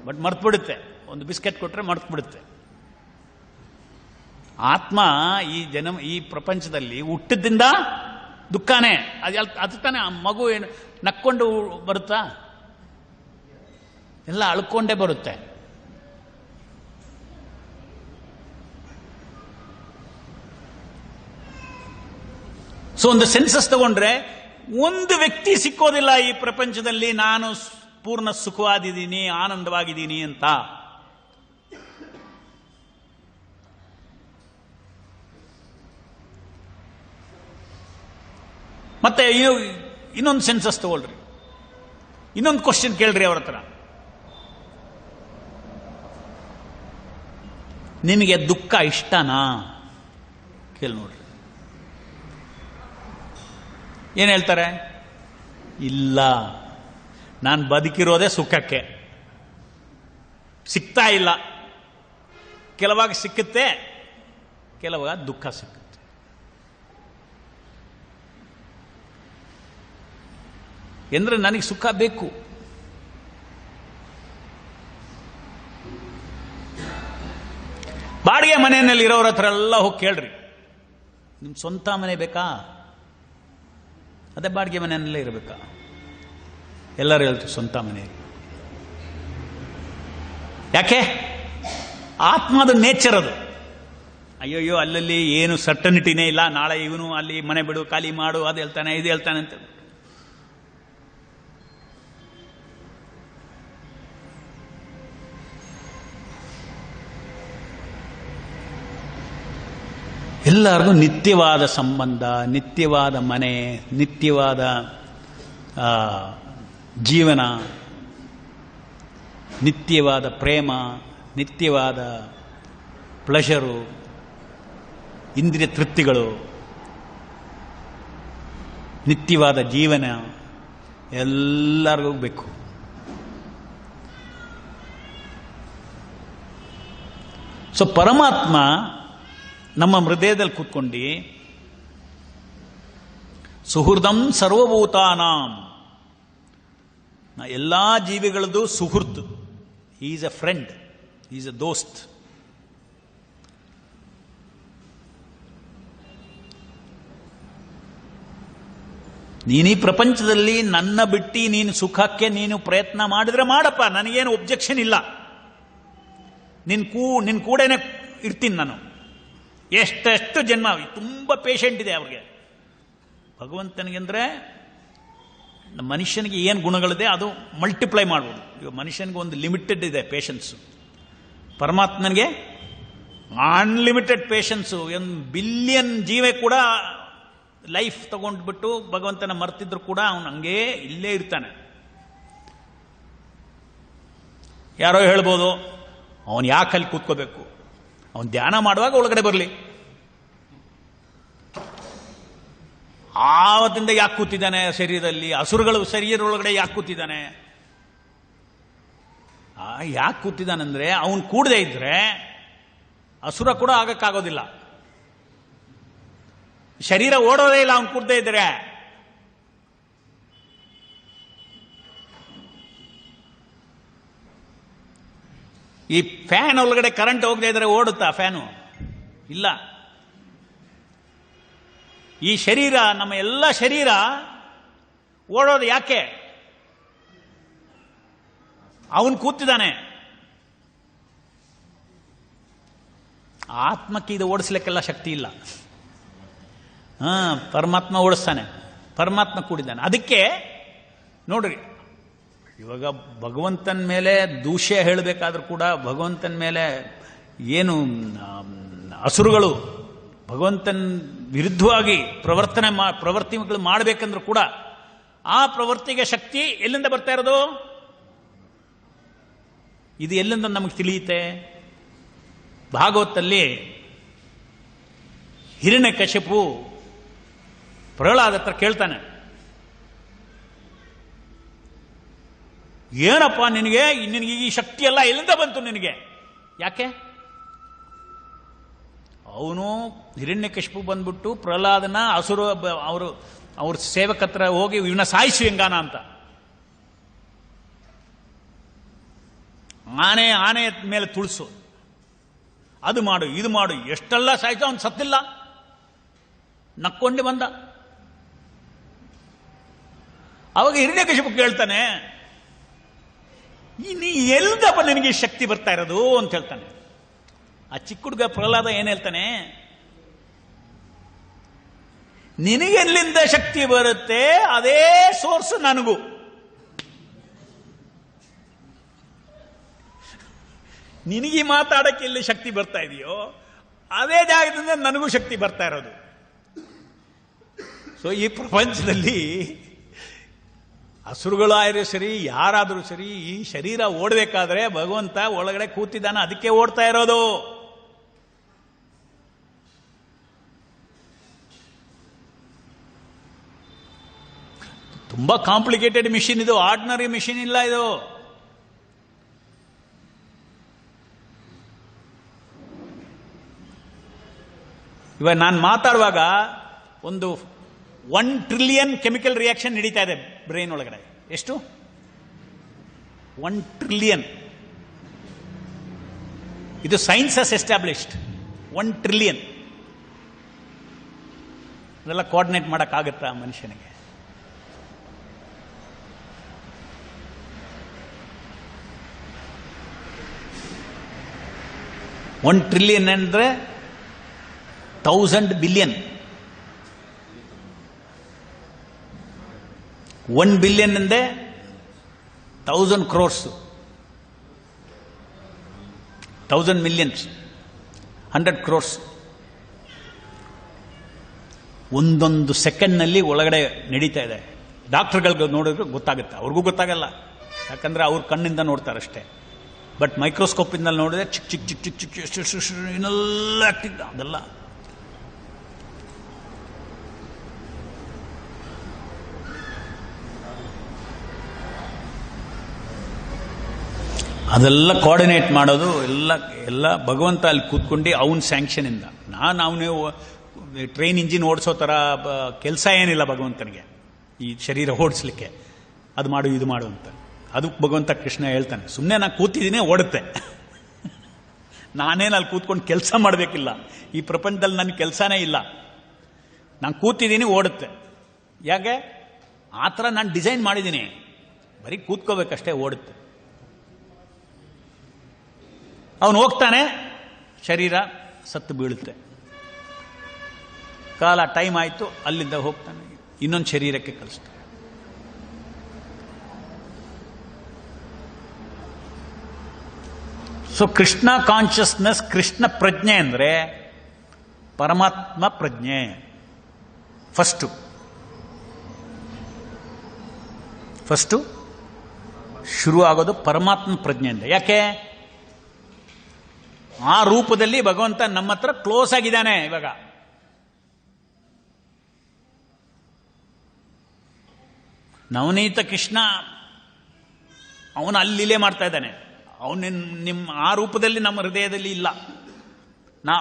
Speaker 1: ಬಟ್ ಮರ್ತು ಬಿಡುತ್ತೆ. ಒಂದು ಬಿಸ್ಕೆಟ್ ಕೊಟ್ಟರೆ ಮರ್ತು ಬಿಡುತ್ತೆ. ಆತ್ಮ ಈ ಪ್ರಪಂಚದಲ್ಲಿ ಹುಟ್ಟದಿಂದ ದುಃಖನೇ. ಅದು ತಾನೇ. ಮಗು ಏನು ನಕ್ಕೊಂಡು ಬರುತ್ತಾ? ಎಲ್ಲ ಅಳ್ಕೊಂಡೇ ಬರುತ್ತೆ. ಸೊ ಒಂದು ಸೆನ್ಸಸ್ ತಗೊಂಡ್ರೆ ಒಂದು ವ್ಯಕ್ತಿ ಸಿಕ್ಕೋದಿಲ್ಲ ಈ ಪ್ರಪಂಚದಲ್ಲಿ ನಾನು ಪೂರ್ಣ ಸುಖವಾಗಿದ್ದೀನಿ, ಆನಂದವಾಗಿದ್ದೀನಿ ಅಂತ. ಮತ್ತೆ ಇನ್ನೊಂದು ಸೆನ್ಸಸ್ ತಗೊಳ್ರಿ, ಇನ್ನೊಂದು ಕ್ವಶನ್ ಕೇಳ್ರಿ ಅವ್ರ ಹತ್ರ. ನಿಮಗೆ ದುಃಖ ಇಷ್ಟನಾ? ಕೇಳಿ ನೋಡ್ರಿ. ಏನು ಹೇಳ್ತಾರೆ? ಇಲ್ಲ, ನಾನು ಬದುಕಿರೋದೇ ಸುಖಕ್ಕೆ, ಸಿಗ್ತಾ ಇಲ್ಲ. ಕೆಲವಾಗ ಸಿಕ್ಕುತ್ತೆ, ಕೆಲವಾಗ ದುಃಖ ಸಿಕ್ಕುತ್ತೆ. ಎಂದ್ರೆ ನನಗೆ ಸುಖ ಬೇಕು. ಬಾಡಿಗೆ ಮನೆಯಲ್ಲಿ ಇರೋರ ಹತ್ರ ಎಲ್ಲ ಹೋಗಿ ಕೇಳ್ರಿ, ನಿಮ್ ಸ್ವಂತ ಮನೆ ಬೇಕಾ? ಅದೇ ಬಾಡಿಗೆ ಮನೆಯಲ್ಲೇ ಇರಬೇಕಾ? ಎಲ್ಲರೂ ಹೇಳ್ತಾರೆ ಸ್ವಂತ ಮನೆ. ಯಾಕೆ? ಆತ್ಮದ ನೇಚರ್ ಅದು. ಅಯ್ಯೋಯ್ಯೋ ಅಲ್ಲಲ್ಲಿ ಏನು ಸರ್ಟನಿಟಿನೇ ಇಲ್ಲ, ನಾಳೆ ಇವನು ಅಲ್ಲಿ ಮನೆ ಬಿಡು, ಖಾಲಿ ಮಾಡು, ಅದು ಹೇಳ್ತಾನೆ ಇದು ಹೇಳ್ತಾನೆ ಅಂತ. ಎಲ್ಲರಿಗೂ ನಿತ್ಯವಾದ ಸಂಬಂಧ, ನಿತ್ಯವಾದ ಮನೆ, ನಿತ್ಯವಾದ ಜೀವನ, ನಿತ್ಯವಾದ ಪ್ರೇಮ, ನಿತ್ಯವಾದ ಪ್ಲೆಷರು, ಇಂದ್ರಿಯ ತೃಪ್ತಿಗಳು, ನಿತ್ಯವಾದ ಜೀವನ ಎಲ್ಲರಿಗೂ ಬೇಕು. ಸೊ ಪರಮಾತ್ಮ ನಮ್ಮ ಹೃದಯದಲ್ಲಿ ಕೂತ್ಕೊಂಡು ಸುಹೃದಂ ಸರ್ವಭೂತಾನಾಂ, ಎಲ್ಲಾ ಜೀವಿಗಳದ್ದು ಸುಹೃತ್. Is a friend, is a ದೋಸ್ತ್. ನೀನೀ ಪ್ರಪಂಚದಲ್ಲಿ ನನ್ನ ಬಿಟ್ಟು ನೀನು ಸುಖಕ್ಕೆ ನೀನು ಪ್ರಯತ್ನ ಮಾಡಿದ್ರೆ ಮಾಡಪ್ಪ, ನನಗೇನು ಒಬ್ಜೆಕ್ಷನ್ ಇಲ್ಲ. ನಿನ್ ಕೂಡೇನೆ ಇರ್ತೀನಿ ನಾನು. ಎಷ್ಟೆಷ್ಟು ಜನ್ಮ, ತುಂಬ ಪೇಷಂಟ್ ಇದೆ ಅವ್ರಿಗೆ. ಭಗವಂತನಿಗೆಂದ್ರೆ ಮನುಷ್ಯನಿಗೆ ಏನು ಗುಣಗಳಿದೆ ಅದು ಮಲ್ಟಿಪ್ಲೈ ಮಾಡ್ಬೋದು. ಇವಾಗ ಮನುಷ್ಯನಿಗೆ ಒಂದು ಲಿಮಿಟೆಡ್ ಇದೆ ಪೇಷನ್ಸು, ಪರಮಾತ್ಮನಿಗೆ ಅನ್ಲಿಮಿಟೆಡ್ ಪೇಷನ್ಸು. ಒಂದು ಬಿಲಿಯನ್ ಜೀವ ಕೂಡ ಲೈಫ್ ತಗೊಂಡ್ಬಿಟ್ಟು ಭಗವಂತನ ಮರ್ತಿದ್ರು ಕೂಡ ಅವನು ಹಂಗೇ ಇಲ್ಲೇ ಇರ್ತಾನೆ. ಯಾರೋ ಹೇಳ್ಬೋದು ಅವನು ಯಾಕೆ ಅಲ್ಲಿ ಕೂತ್ಕೋಬೇಕು, ಅವನು ಧ್ಯಾನ ಮಾಡುವಾಗ ಒಳಗಡೆ ಬರಲಿ. ಆವತ್ತಿಂದ ಯಾಕೆ ಕೂತಿದ್ದಾನೆ ಶರೀರದಲ್ಲಿ? ಅಸುರಗಳು ಶರೀರ ಒಳಗಡೆ ಯಾಕೆ ಕೂತಿದ್ದಾನೆ? ಯಾಕೆ ಕೂತಿದ್ದಾನಂದ್ರೆ ಅವನು ಕೂಡದೇ ಇದ್ರೆ ಅಸುರ ಕೂಡ ಆಗಕ್ಕಾಗೋದಿಲ್ಲ. ಶರೀರ ಓಡೋದೇ ಇಲ್ಲ ಅವನು ಕೂಡದೇ ಇದ್ರೆ. ಈ ಫ್ಯಾನ್ ಒಳಗಡೆ ಕರೆಂಟ್ ಹೋಗದೆ ಇದ್ರೆ ಓಡುತ್ತಾ ಫ್ಯಾನು? ಇಲ್ಲ. ಈ ಶರೀರ, ನಮ್ಮ ಎಲ್ಲ ಶರೀರ ಓಡೋದು ಯಾಕೆ? ಅವನು ಕೂತಿದ್ದಾನೆ. ಆತ್ಮಕ್ಕೆ ಇದು ಓಡಿಸ್ಲಿಕ್ಕೆಲ್ಲ ಶಕ್ತಿ ಇಲ್ಲ. ಪರಮಾತ್ಮ ಓಡಿಸ್ತಾನೆ, ಪರಮಾತ್ಮ ಕೂಡಿದ್ದಾನೆ. ಅದಕ್ಕೆ ನೋಡ್ರಿ, ಇವಾಗ ಭಗವಂತನ ಮೇಲೆ ದೂಷ್ಯ ಹೇಳಬೇಕಾದ್ರೂ ಕೂಡ, ಭಗವಂತನ ಮೇಲೆ ಅಸುರುಗಳು ಭಗವಂತನ ವಿರುದ್ಧವಾಗಿ ಪ್ರವರ್ತಿಗಳು ಮಾಡಬೇಕಂದ್ರೂ ಕೂಡ ಆ ಪ್ರವೃತ್ತಿಗೆ ಶಕ್ತಿ ಎಲ್ಲಿಂದ ಬರ್ತಾ ಇರೋದು? ಇದು ಎಲ್ಲಿಂದ ನಮಗೆ ತಿಳಿಯುತ್ತೆ? ಭಾಗವತಲ್ಲಿ ಹಿರಣ್ಯಕಶಿಪು ಪ್ರಹ್ಲಾದ ಹತ್ರ ಕೇಳ್ತಾನೆ, ಏನಪ್ಪ ನಿನಗೆ ಈ ಶಕ್ತಿ ಎಲ್ಲ ಎಲ್ಲಿಂದ ಬಂತು ನಿನಗೆ? ಯಾಕೆ? ಅವನು ಹಿರಣ್ಯಕಶಿಪು ಬಂದ್ಬಿಟ್ಟು ಪ್ರಹ್ಲಾದನ ಅಸುರ ಅವ್ರ ಸೇವಕತ್ರ ಹೋಗಿ ಇವನ ಸಾಯಿಸು ಹೆಂಗಾನ ಅಂತ ಆನೆ ಮೇಲೆ ತುಳಿಸು, ಅದು ಮಾಡು ಇದು ಮಾಡು, ಎಷ್ಟೆಲ್ಲ ಸಾಯಿಸು, ಅವನು ಸತ್ತಿಲ್ಲ, ನಕ್ಕೊಂಡು ಬಂದ. ಅವಾಗ ಹಿರಣ್ಯಕಶಿಪು ಕೇಳ್ತಾನೆ, ನೀ ಎಲ್ದಪ್ಪ ನಿನಗೆ ಶಕ್ತಿ ಬರ್ತಾ ಇರೋದು ಅಂತ ಹೇಳ್ತಾನೆ. ಆ ಚಿಕ್ಕ ಹುಡುಗ ಪ್ರಹ್ಲಾದ ಏನ್ ಹೇಳ್ತಾನೆ, ನಿನಗೆಲ್ಲಿಂದ ಶಕ್ತಿ ಬರುತ್ತೆ ಅದೇ ಸೋರ್ಸ್ ನನಗೂ. ನಿನಗೆ ಮಾತಾಡಕ್ಕೆ ಎಲ್ಲಿ ಶಕ್ತಿ ಬರ್ತಾ ಇದೆಯೋ ಅದೇ ಜಾಗದಿಂದ ನನಗೂ ಶಕ್ತಿ ಬರ್ತಾ ಇರೋದು. ಸೊ ಈ ಪ್ರಪಂಚದಲ್ಲಿ ಹಸುರುಗಳಾದರೂ ಸರಿ, ಯಾರಾದರೂ ಸರಿ, ಈ ಶರೀರ ಓಡಬೇಕಾದ್ರೆ ಭಗವಂತ ಒಳಗಡೆ ಕೂತಿದ್ದಾನೆ, ಅದಕ್ಕೆ ಓಡ್ತಾ ಇರೋದು. ತುಂಬಾ ಕಾಂಪ್ಲಿಕೇಟೆಡ್ ಮಿಷಿನ್ ಇದು, ಆರ್ಡಿನರಿ ಮಿಷಿನ್ ಇಲ್ಲ ಇದು. ಇವಾಗ ನಾನು ಮಾತಾಡುವಾಗ ಒಂದು 1 ಟ್ರಿಲಿಯನ್ ಕೆಮಿಕಲ್ ರಿಯಾಕ್ಷನ್ ನಡೀತಾ ಇದೆ ಬ್ರೈನ್ ಒಳಗಡೆ. ಎಷ್ಟು? 1 ಟ್ರಿಲಿಯನ್. ಇದು ಸೈನ್ಸ್ ಹಸ್ ಎಸ್ಟಾಬ್ಲಿಷ್ಡ್. 1 ಟ್ರಿಲಿಯನ್. ಇದೆಲ್ಲ ಕೋಆರ್ಡಿನೇಟ್ ಮಾಡೋಕ್ಕಾಗತ್ತಾ ಮನುಷ್ಯನಿಗೆ? $1 ಟ್ರಿಲಿಯನ್ ಅಂದ್ರೆ 1000 ಬಿಲಿಯನ್. 1 ಬಿಲಿಯನ್ ಅಂದ್ರೆ 1000 crores, 1000 millions, 100 crores. ಒಂದೊಂದು ಸೆಕೆಂಡ್ನಲ್ಲಿ ಒಳಗಡೆ ನಡೀತಾ ಇದೆ. ಡಾಕ್ಟರ್ಗಳಿಗೆ ನೋಡಿದ್ರೆ ಗೊತ್ತಾಗುತ್ತೆ, ಅವ್ರಿಗೂ ಗೊತ್ತಾಗಲ್ಲ, ಯಾಕಂದ್ರೆ ಅವ್ರ ಕಣ್ಣಿಂದ ನೋಡ್ತಾರಷ್ಟೇ. ಬಟ್ ಮೈಕ್ರೋಸ್ಕೋಪ್ ಇಂದ ನೋಡಿದ್ರೆ ಚಿಕ್ಕ ಚಿಕ್ಕ ಚಿಕ್ಕ ಚಿಕ್ಕ ಚಿಕ್ಕ ಇನ್ನೆಲ್ಲ ಆಗ್ತಿದ್ದ ಅದೆಲ್ಲ. ಅದೆಲ್ಲ ಕೋಆರ್ಡಿನೇಟ್ ಮಾಡೋದು ಎಲ್ಲ ಭಗವಂತ ಅಲ್ಲಿ ಕೂತ್ಕೊಂಡು ಅವನ ಸ್ಯಾಂಕ್ಷನ್ ಇಂದ. ಅವನೇ ಟ್ರೈನ್ ಇಂಜಿನ್ ಓಡಿಸೋ ತರ ಕೆಲಸ ಏನಿಲ್ಲ ಭಗವಂತನಿಗೆ ಈ ಶರೀರ ಓಡಿಸ್ಲಿಕ್ಕೆ. ಅದು ಮಾಡು ಇದು ಮಾಡು ಅಂತ. ಅದು ಭಗವಂತ ಕೃಷ್ಣ ಹೇಳ್ತಾನೆ, ಸುಮ್ಮನೆ ನಾನು ಕೂತಿದ್ದೀನಿ ಓಡುತ್ತೆ. ನಾನೇನು ಅಲ್ಲಿ ಕೂತ್ಕೊಂಡು ಕೆಲಸ ಮಾಡಬೇಕಿಲ್ಲ. ಈ ಪ್ರಪಂಚದಲ್ಲಿ ನನ್ನ ಕೆಲಸನೇ ಇಲ್ಲ, ನಾನು ಕೂತಿದ್ದೀನಿ ಓಡುತ್ತೆ. ಯಾಕೆ? ಆ ಥರ ನಾನು ಡಿಸೈನ್ ಮಾಡಿದ್ದೀನಿ, ಬರೀ ಕೂತ್ಕೋಬೇಕಷ್ಟೇ, ಓಡುತ್ತೆ. ಅವನು ಹೋಗ್ತಾನೆ, ಶರೀರ ಸತ್ತು ಬೀಳುತ್ತೆ. ಕಾಲ ಟೈಮ್ ಆಯಿತು, ಅಲ್ಲಿಂದ ಹೋಗ್ತಾನೆ, ಇನ್ನೊಂದು ಶರೀರಕ್ಕೆ ಕಳಿಸ್ತಾನೆ. ಸೊ ಕೃಷ್ಣ ಕಾನ್ಷಿಯಸ್ನೆಸ್, ಕೃಷ್ಣ ಪ್ರಜ್ಞೆ ಅಂದರೆ ಪರಮಾತ್ಮ ಪ್ರಜ್ಞೆ. ಫಸ್ಟು ಶುರು ಆಗೋದು ಪರಮಾತ್ಮ ಪ್ರಜ್ಞೆಯಿಂದ. ಯಾಕೆ? ಆ ರೂಪದಲ್ಲಿ ಭಗವಂತ ನಮ್ಮ ಹತ್ರ ಕ್ಲೋಸ್ ಆಗಿದ್ದಾನೆ. ಇವಾಗ ನವನೀತ ಕೃಷ್ಣ ಅವನು ಅಲ್ಲಿಲೇ ಮಾಡ್ತಾ ಇದ್ದಾನೆ. ನಿಮ್ಮ ಆ ರೂಪದಲ್ಲಿ ನಮ್ಮ ಹೃದಯದಲ್ಲಿ ಇಲ್ಲ.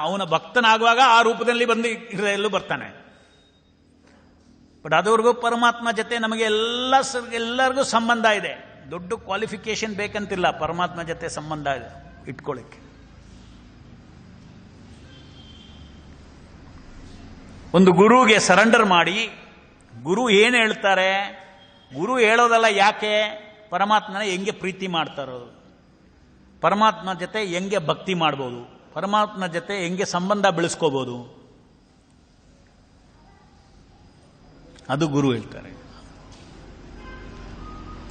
Speaker 1: ಅವನ ಭಕ್ತನಾಗುವಾಗ ಆ ರೂಪದಲ್ಲಿ ಬಂದು ಹೃದಯದಲ್ಲೂ ಬರ್ತಾನೆ. ಬಟ್ ಅದುವರೆಗೂ ಪರಮಾತ್ಮ ಜೊತೆ ನಮಗೆ ಎಲ್ಲರಿಗೂ ಸಂಬಂಧ ಇದೆ. ದೊಡ್ಡ ಕ್ವಾಲಿಫಿಕೇಶನ್ ಬೇಕಂತಿಲ್ಲ ಪರಮಾತ್ಮ ಜೊತೆ ಸಂಬಂಧ ಇಟ್ಕೊಳ್ಳಿಕ್ಕೆ. ಒಂದು ಗುರುಗೆ ಸರೆಂಡರ್ ಮಾಡಿ, ಗುರು ಏನು ಹೇಳ್ತಾರೆ, ಗುರು ಹೇಳೋದಲ್ಲ, ಯಾಕೆ ಪರಮಾತ್ಮನ ಹೆಂಗೆ ಪ್ರೀತಿ ಮಾಡ್ತಾರೋ, ಪರಮಾತ್ಮ ಜೊತೆ ಹೆಂಗೆ ಭಕ್ತಿ ಮಾಡ್ಬೋದು, ಪರಮಾತ್ಮ ಜೊತೆ ಹೆಂಗೆ ಸಂಬಂಧ ಬೆಳೆಸ್ಕೋಬಹುದು, ಅದು ಗುರು ಹೇಳ್ತಾರೆ.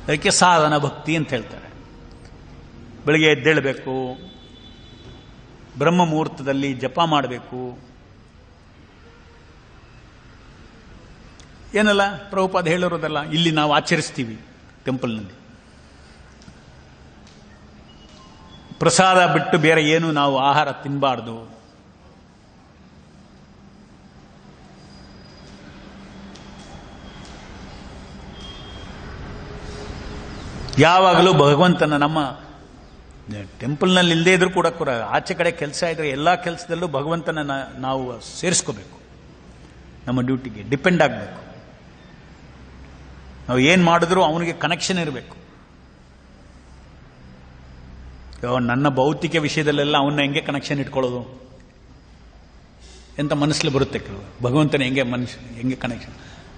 Speaker 1: ಅದಕ್ಕೆ ಸಾಧನ ಭಕ್ತಿ ಅಂತ ಹೇಳ್ತಾರೆ. ಬೆಳಿಗ್ಗೆ ಎದ್ದೇಳಬೇಕು, ಬ್ರಹ್ಮ ಮುಹೂರ್ತದಲ್ಲಿ ಜಪ ಮಾಡಬೇಕು, ಏನಲ್ಲ ಪ್ರಭುಪಾದ ಹೇಳಿರೋದಲ್ಲ ಇಲ್ಲಿ ನಾವು ಆಚರಿಸ್ತೀವಿ ಟೆಂಪಲ್ನಲ್ಲಿ. ಪ್ರಸಾದ ಬಿಟ್ಟು ಬೇರೆ ಏನು ನಾವು ಆಹಾರ ತಿನ್ನಬಾರ್ದು. ಯಾವಾಗಲೂ ಭಗವಂತನ ನಮ್ಮ ಟೆಂಪಲ್ನಲ್ಲಿ ಇಲ್ಲದೇ ಇದ್ರೂ ಕೂಡ ಆಚೆ ಕಡೆ ಕೆಲಸ ಇದ್ರೆ ಎಲ್ಲ ಕೆಲಸದಲ್ಲೂ ಭಗವಂತನ ನಾವು ಸೇರಿಸ್ಕೋಬೇಕು. ನಮ್ಮ ಡ್ಯೂಟಿಗೆ ಡಿಪೆಂಡ್ ಆಗಬೇಕು. ನಾವು ಏನು ಮಾಡಿದ್ರೂ ಅವನಿಗೆ ಕನೆಕ್ಷನ್ ಇರಬೇಕು. ನನ್ನ ಭೌತಿಕ ವಿಷಯದಲ್ಲೆಲ್ಲ ಅವನ್ನ ಹೆಂಗೆ ಕನೆಕ್ಷನ್ ಇಟ್ಕೊಳ್ಳೋದು ಎಂತ ಮನಸ್ಸಲ್ಲಿ ಬರುತ್ತೆ ಕೆಲವು. ಭಗವಂತನ ಹೆಂಗೆ ಕನೆಕ್ಷನ್?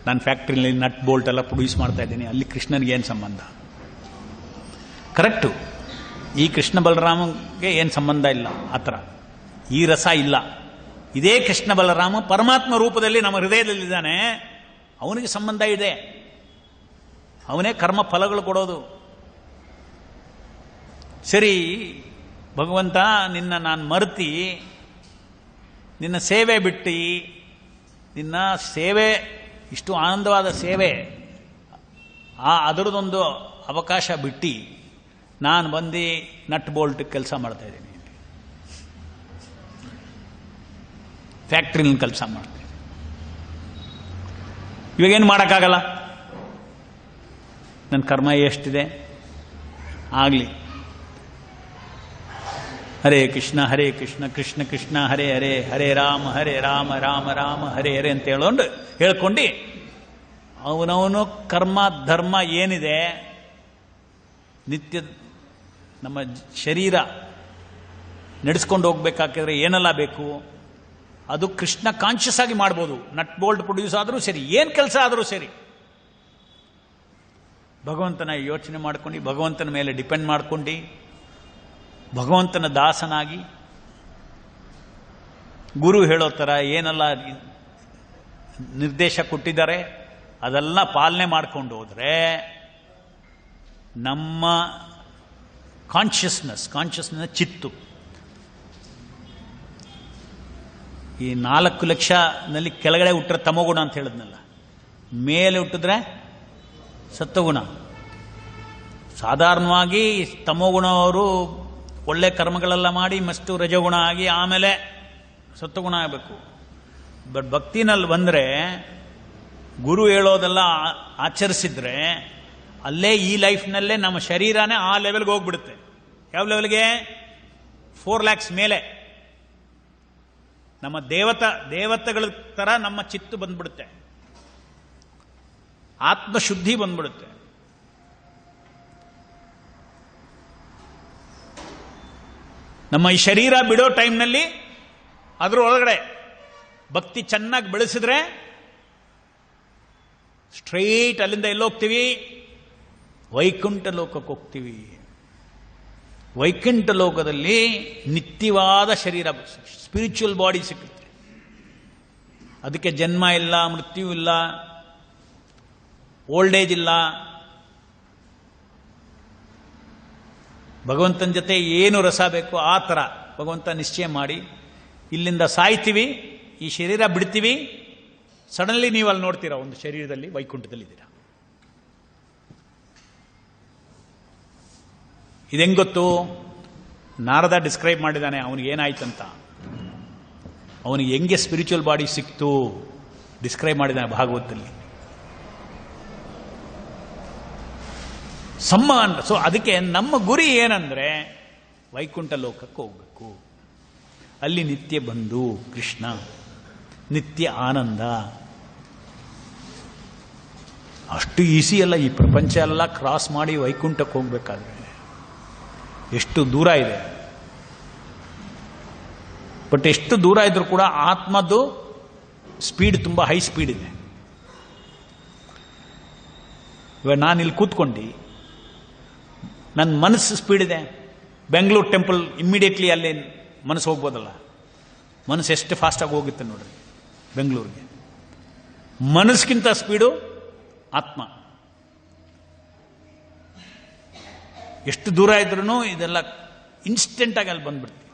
Speaker 1: ನಾನು ಫ್ಯಾಕ್ಟ್ರಿಯಲ್ಲಿ ನಟ್ ಬೋಲ್ಟ್ ಎಲ್ಲ ಪ್ರೊಡ್ಯೂಸ್ ಮಾಡ್ತಾ ಇದ್ದೀನಿ, ಅಲ್ಲಿ ಕೃಷ್ಣನಿಗೆ ಏನು ಸಂಬಂಧ? ಕರೆಕ್ಟು, ಈ ಕೃಷ್ಣ ಬಲರಾಮಗೆ ಏನು ಸಂಬಂಧ ಇಲ್ಲ. ಆ ಥರ ಈ ರಸ ಇಲ್ಲ. ಇದೇ ಕೃಷ್ಣ ಬಲರಾಮ ಪರಮಾತ್ಮ ರೂಪದಲ್ಲಿ ನಮ್ಮ ಹೃದಯದಲ್ಲಿದ್ದಾನೆ, ಅವನಿಗೆ ಸಂಬಂಧ ಇದೆ. ಅವನೇ ಕರ್ಮ ಫಲಗಳು ಕೊಡೋದು. ಸರಿ ಭಗವಂತ, ನಿನ್ನ ನಾನು ಮರ್ತಿ, ನಿನ್ನ ಸೇವೆ ಬಿಟ್ಟು, ನಿನ್ನ ಸೇವೆ ಇಷ್ಟು ಆನಂದವಾದ ಸೇವೆ, ಅದರದೊಂದು ಅವಕಾಶ ಬಿಟ್ಟು ನಾನು ಬಂದು ನಟ್ ಬೋಲ್ಟ್ ಕೆಲಸ ಮಾಡ್ತಾ ಇದ್ದೀನಿ, ಫ್ಯಾಕ್ಟ್ರಿನಲ್ಲಿ ಕೆಲಸ ಮಾಡ್ತೀನಿ. ಇವಾಗೇನು ಮಾಡೋಕ್ಕಾಗಲ್ಲ, ನನ್ನ ಕರ್ಮ ಎಷ್ಟಿದೆ ಆಗಲಿ. ಹರೇ ಕೃಷ್ಣ ಕೃಷ್ಣ ಕೃಷ್ಣ ಹರೇ ಹರೇ, ಹರೇ ರಾಮ ರಾಮ ರಾಮ ಹರೇ ಹರೇ ಅಂತ ಹೇಳ್ಕೊಂಡು ಅವನವನು ಕರ್ಮ ಧರ್ಮ ಏನಿದೆ ನಿತ್ಯ ನಮ್ಮ ಶರೀರ ನಡೆಸ್ಕೊಂಡು ಹೋಗ್ಬೇಕಾದ್ರೆ ಏನೆಲ್ಲ ಬೇಕು ಅದು ಕೃಷ್ಣ ಕಾನ್ಷಿಯಸ್ ಆಗಿ ಮಾಡ್ಬೋದು. ನಟ್ ಬೋಲ್ಟ್ ಪ್ರೊಡ್ಯೂಸ್ ಆದರೂ ಸರಿ, ಏನು ಕೆಲಸ ಆದರೂ ಸರಿ, ಭಗವಂತನ ಯೋಚನೆ ಮಾಡ್ಕೊಂಡು, ಭಗವಂತನ ಮೇಲೆ ಡಿಪೆಂಡ್ ಮಾಡ್ಕೊಂಡು, ಭಗವಂತನ ದಾಸನಾಗಿ ಗುರು ಹೇಳೋ ಥರ ಏನೆಲ್ಲ ನಿರ್ದೇಶ ಕೊಟ್ಟಿದ್ದಾರೆ ಅದೆಲ್ಲ ಪಾಲನೆ ಮಾಡ್ಕೊಂಡು ಹೋದರೆ ನಮ್ಮ ಕಾನ್ಷಿಯಸ್ನೆಸ್ ಚಿತ್ತು ಈ 4 ಲಕ್ಷನಲ್ಲಿ ಕೆಳಗಡೆ ಹುಟ್ಟರೆ ತಮೋಗುಣ ಅಂತ ಹೇಳಿದ್ನಲ್ಲ, ಮೇಲೆ ಹುಟ್ಟಿದ್ರೆ ಸತ್ವಗುಣ. ಸಾಧಾರಣವಾಗಿ ತಮೋಗುಣವರು ಒಳ್ಳೆ ಕರ್ಮಗಳೆಲ್ಲ ಮಾಡಿ ಮಸ್ತು ರಜಗುಣ ಆಗಿ ಆಮೇಲೆ ಸತ್ವಗುಣ ಆಗಬೇಕು. ಬಟ್ ಭಕ್ತಿನಲ್ಲಿ ಬಂದರೆ ಗುರು ಹೇಳೋದೆಲ್ಲ ಆಚರಿಸಿದ್ರೆ ಅಲ್ಲೇ ಈ ಲೈಫ್ನಲ್ಲೇ ನಮ್ಮ ಶರೀರನೇ ಆ ಲೆವೆಲ್ಗೆ ಹೋಗ್ಬಿಡುತ್ತೆ. ಯಾವ ಲೆವೆಲ್ಗೆ? 4 lakhs ಮೇಲೆ ನಮ್ಮ ದೇವತೆಗಳ ಥರ ನಮ್ಮ ಚಿತ್ತು ಬಂದ್ಬಿಡುತ್ತೆ, ಆತ್ಮಶುದ್ಧಿ ಬಂದ್ಬಿಡುತ್ತೆ. ನಮ್ಮ ಈ ಶರೀರ ಬಿಡೋ ಟೈಮ್ನಲ್ಲಿ ಅದ್ರ ಒಳಗಡೆ ಭಕ್ತಿ ಚೆನ್ನಾಗಿ ಬೆಳೆಸಿದ್ರೆ ಸ್ಟ್ರೈಟ್ ಅಲ್ಲಿಂದ ಎಲ್ಲೋಗ್ತೀವಿ? ವೈಕುಂಠ ಲೋಕಕ್ಕೆ ಹೋಗ್ತೀವಿ. ವೈಕುಂಠ ಲೋಕದಲ್ಲಿ ನಿತ್ಯವಾದ ಶರೀರ, ಸ್ಪಿರಿಚುವಲ್ ಬಾಡಿ ಸಿಗುತ್ತೆ. ಅದಕ್ಕೆ ಜನ್ಮ ಇಲ್ಲ, ಮೃತ್ಯು ಇಲ್ಲ, ಓಲ್ಡ್ ಏಜ್ ಇಲ್ಲ. ಭಗವಂತನ ಜೊತೆ ಏನು ರಸ ಬೇಕು ಆ ಥರ ಭಗವಂತ ನಿಶ್ಚಯ ಮಾಡಿ ಇಲ್ಲಿಂದ ಸಾಯ್ತೀವಿ, ಈ ಶರೀರ ಬಿಡ್ತೀವಿ. ಸಡನ್ಲಿ ನೀವು ಅಲ್ಲಿ ನೋಡ್ತೀರಾ ಒಂದು ಶರೀರದಲ್ಲಿ ವೈಕುಂಠದಲ್ಲಿದ್ದೀರಾ. ಇದೆಂಗೆ ಗೊತ್ತು? ನಾರದ ಡಿಸ್ಕ್ರೈಬ್ ಮಾಡಿದ್ದಾನೆ ಅವನಿಗೆ ಏನಾಯ್ತಂತ, ಅವನಿಗೆ ಹೆಂಗೆ ಸ್ಪಿರಿಚುವಲ್ ಬಾಡಿ ಸಿಕ್ತು ಡಿಸ್ಕ್ರೈಬ್ ಮಾಡಿದ್ದಾನೆ ಭಾಗವತದಲ್ಲಿ. ಸೊ ಅದಕ್ಕೆ ನಮ್ಮ ಗುರಿ ಏನಂದ್ರೆ ವೈಕುಂಠ ಲೋಕಕ್ಕೆ ಹೋಗ್ಬೇಕು, ಅಲ್ಲಿ ನಿತ್ಯ ಬಂಧು ಕೃಷ್ಣ, ನಿತ್ಯ ಆನಂದ. ಅಷ್ಟು ಈಸಿ ಅಲ್ಲ, ಈ ಪ್ರಪಂಚ ಎಲ್ಲ ಕ್ರಾಸ್ ಮಾಡಿ ವೈಕುಂಠಕ್ಕೆ ಹೋಗ್ಬೇಕಾದ್ರೆ ಎಷ್ಟು ದೂರ ಇದೆ. ಬಟ್ ಎಷ್ಟು ದೂರ ಇದ್ರೂ ಕೂಡ ಆತ್ಮದ್ದು ಸ್ಪೀಡ್ ತುಂಬ ಹೈ ಸ್ಪೀಡ್ ಇದೆ. ಇವಾಗ ನಾನು ಇಲ್ಲಿ ಕೂತ್ಕೊಂಡು ನನ್ನ ಮನಸ್ಸು ಸ್ಪೀಡ್ ಇದೆ. ಬೆಂಗಳೂರು ಟೆಂಪಲ್ ಇಮ್ಮಿಡಿಯೇಟ್ಲಿ ಅಲ್ಲಿ ಮನಸ್ಸು ಹೋಗ್ಬೋದಲ್ಲ, ಮನಸ್ಸು ಎಷ್ಟು ಫಾಸ್ಟಾಗಿ ಹೋಗುತ್ತೆ ನೋಡ್ರಿ ಬೆಂಗಳೂರಿಗೆ. ಮನಸ್ಸಿಗಿಂತ ಸ್ಪೀಡು ಆತ್ಮ. ಎಷ್ಟು ದೂರ ಇದ್ರೂ ಇದೆಲ್ಲ ಇನ್ಸ್ಟೆಂಟಾಗಿ ಅಲ್ಲಿ ಬಂದ್ಬಿಡ್ತೀವಿ.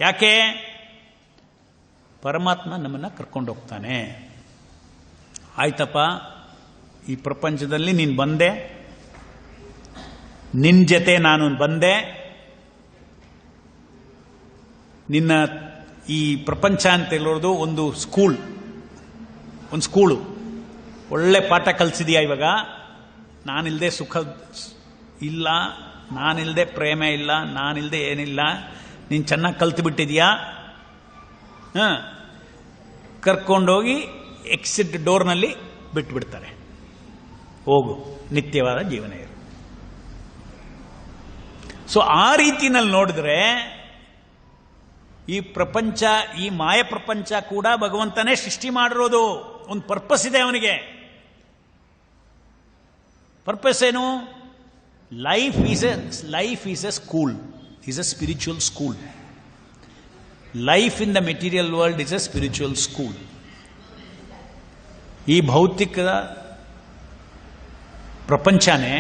Speaker 1: ಯಾಕೆ? ಪರಮಾತ್ಮ ನಮ್ಮನ್ನು ಕರ್ಕೊಂಡು ಹೋಗ್ತಾನೆ. ಆಯ್ತಪ್ಪ, ಈ ಪ್ರಪಂಚದಲ್ಲಿ ನೀನು ಬಂದೆ, ನಿನ್ನ ಜೊತೆ ನಾನು ಬಂದೆ, ನಿನ್ನ ಈ ಪ್ರಪಂಚ ಅಂತ ಹೇಳೋದು ಒಂದು ಸ್ಕೂಲು, ಒಳ್ಳೆ ಪಾಠ ಕಲಿಸಿದೀಯ. ಇವಾಗ ನಾನಿಲ್ಲದೆ ಸುಖ ಇಲ್ಲ, ನಾನಿಲ್ಲದೆ ಪ್ರೇಮ ಇಲ್ಲ, ನಾನಿಲ್ಲದೆ ಏನಿಲ್ಲ, ನೀನು ಚೆನ್ನಾಗಿ ಕಲ್ತುಬಿಟ್ಟಿದ್ಯಾ, ಕರ್ಕೊಂಡೋಗಿ ಎಕ್ಸಿಟ್ ಡೋರ್ನಲ್ಲಿ ಬಿಟ್ಬಿಡ್ತಾರೆ. ಹೋಗು, ನಿತ್ಯವಾದ ಜೀವನ ಇರು. ಸೊ ಆ ರೀತಿನಲ್ಲಿ ನೋಡಿದ್ರೆ ಈ ಪ್ರಪಂಚ, ಈ ಮಾಯ ಪ್ರಪಂಚ ಕೂಡ ಭಗವಂತನೇ ಸೃಷ್ಟಿ ಮಾಡಿರೋದು. ಒಂದು ಪರ್ಪಸ್ ಇದೆ ಅವನಿಗೆ. ಪರ್ಪಸ್ ಏನು? Life is A school, is A spiritual school. Life in the material world is A spiritual school. ಈ ಭೌತಿಕ ಪ್ರಪಂಚನೇ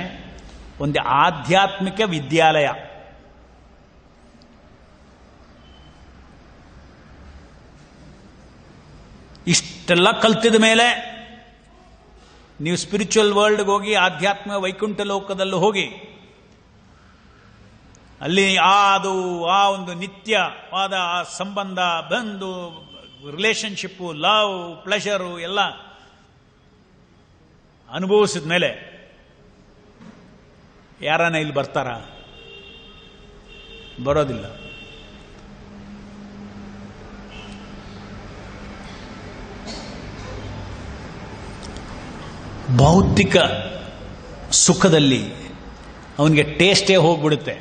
Speaker 1: ಒಂದು ಆಧ್ಯಾತ್ಮಿಕ ವಿದ್ಯಾಲಯ. ಇಷ್ಟೆಲ್ಲ ಕಲ್ತಿದ ಮೇಲೆ ನೀವು ಸ್ಪಿರಿಚುವಲ್ ವರ್ಲ್ಡ್ಗೆ ಹೋಗಿ, ಆಧ್ಯಾತ್ಮ ವೈಕುಂಠ ಲೋಕದಲ್ಲೂ ಹೋಗಿ, ಅಲ್ಲಿ ಆ ಒಂದು ನಿತ್ಯವಾದ ಆ ಸಂಬಂಧ, ಬಂಧು, ರಿಲೇಶನ್ಶಿಪ್ಪು, ಲವ್, ಪ್ಲೆಷರು ಎಲ್ಲ ಅನುಭವಿಸಿದ ಮೇಲೆ ಯಾರನ್ನ ಇಲ್ಲಿ ಬರ್ತಾರ? ಬರೋದಿಲ್ಲ. ಭೌತಿಕ ಸುಖದಲ್ಲಿ ಅವನಿಗೆ ಟೇಸ್ಟೇ ಹೋಗ್ಬಿಡುತ್ತೆ.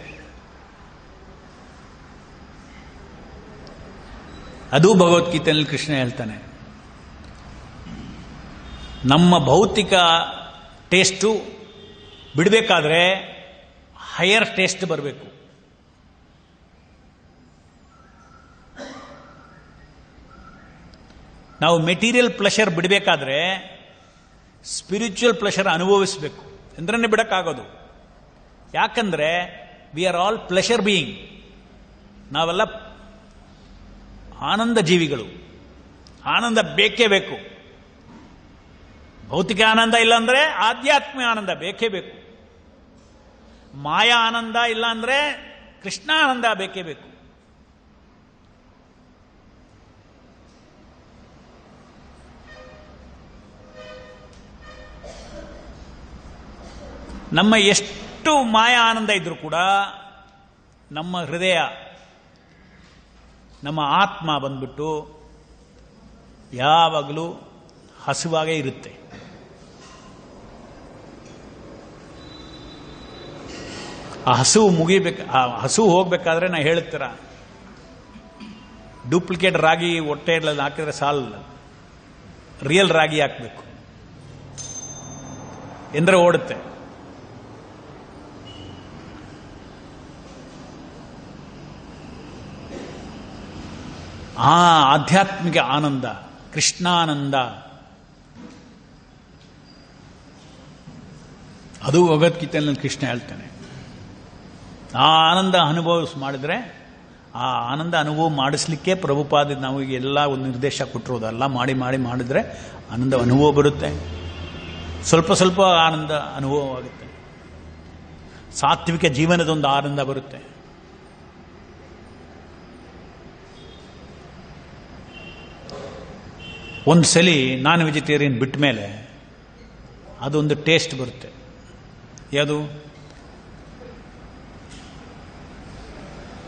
Speaker 1: ಅದು ಭಗವದ್ಗೀತೆಯಲ್ಲಿ ಕೃಷ್ಣ ಹೇಳ್ತಾನೆ, ನಮ್ಮ ಭೌತಿಕ ಟೇಸ್ಟು ಬಿಡಬೇಕಾದ್ರೆ ಹೈಯರ್ ಟೇಸ್ಟ್ ಬರಬೇಕು. ನಾವು ಮೆಟೀರಿಯಲ್ ಪ್ಲೆಷರ್ ಬಿಡಬೇಕಾದ್ರೆ ಸ್ಪಿರಿಚುವಲ್ ಪ್ಲೆಷರ್ ಅನುಭವಿಸಬೇಕು, ಅಂದ್ರೇ ಬಿಡಕ್ಕಾಗೋದು. ಯಾಕಂದ್ರೆ we are all pleasure being. ನಾವೆಲ್ಲ ಆನಂದ ಜೀವಿಗಳು. ಆನಂದ ಬೇಕೇ ಬೇಕು. ಭೌತಿಕ ಆನಂದ ಇಲ್ಲ ಅಂದ್ರೆ ಆಧ್ಯಾತ್ಮಿಕ ಆನಂದ ಬೇಕೇ ಬೇಕು. ಮಾಯಾ ಆನಂದ ಇಲ್ಲ ಅಂದ್ರೆ ಕೃಷ್ಣ ಆನಂದ ಬೇಕೇ ಬೇಕು. ನಮ್ಮ ಎಷ್ಟು ಮಾಯಾ ಆನಂದ ಇದ್ರೂ ಕೂಡ ನಮ್ಮ ಹೃದಯ, ನಮ್ಮ ಆತ್ಮ ಬಂದ್ಬಿಟ್ಟು ಯಾವಾಗಲೂ ಹಸಿವಾಗೇ ಇರುತ್ತೆ. ಆ ಹಸಿವು ಆ ಹಸಿವು ಹೋಗ್ಬೇಕಾದ್ರೆ ನಾ ಹೇಳ್ತೀರ, ಡೂಪ್ಲಿಕೇಟ್ ರಾಗಿ ಹೊಟ್ಟೆಯಲ್ಲಿ ಹಾಕಿದ್ರೆ ಸಾಲಲ್ಲ, ರಿಯಲ್ ರಾಗಿ ಹಾಕಬೇಕು ಎಂದ್ರೆ ಓಡುತ್ತೆ. ಆಧ್ಯಾತ್ಮಿಕ ಆನಂದ, ಕೃಷ್ಣಾನಂದ, ಅದು ಭಗವದ್ಗೀತೆಯಲ್ಲಿ ಕೃಷ್ಣ ಹೇಳ್ತಾನೆ. ಆ ಆನಂದ ಮಾಡಿದ್ರೆ, ಆ ಆನಂದ ಅನುಭವ ಮಾಡಿಸ್ಲಿಕ್ಕೆ ಪ್ರಭುಪಾದ ನಾವು ಎಲ್ಲ ಒಂದು ನಿರ್ದೇಶ ಕೊಟ್ಟಿರೋದು. ಎಲ್ಲ ಮಾಡಿದ್ರೆ ಆನಂದ ಅನುಭವ ಬರುತ್ತೆ. ಸ್ವಲ್ಪ ಸ್ವಲ್ಪ ಆನಂದ ಅನುಭವವಾಗುತ್ತೆ. ಸಾತ್ವಿಕ ಜೀವನದೊಂದು ಆನಂದ ಬರುತ್ತೆ. ಒಂದು ಸಲಿ ನಾನ್ ವೆಜಿಟೇರಿಯನ್ ಬಿಟ್ಟ ಮೇಲೆ ಅದೊಂದು ಟೇಸ್ಟ್ ಬರುತ್ತೆ. ಯಾವುದು?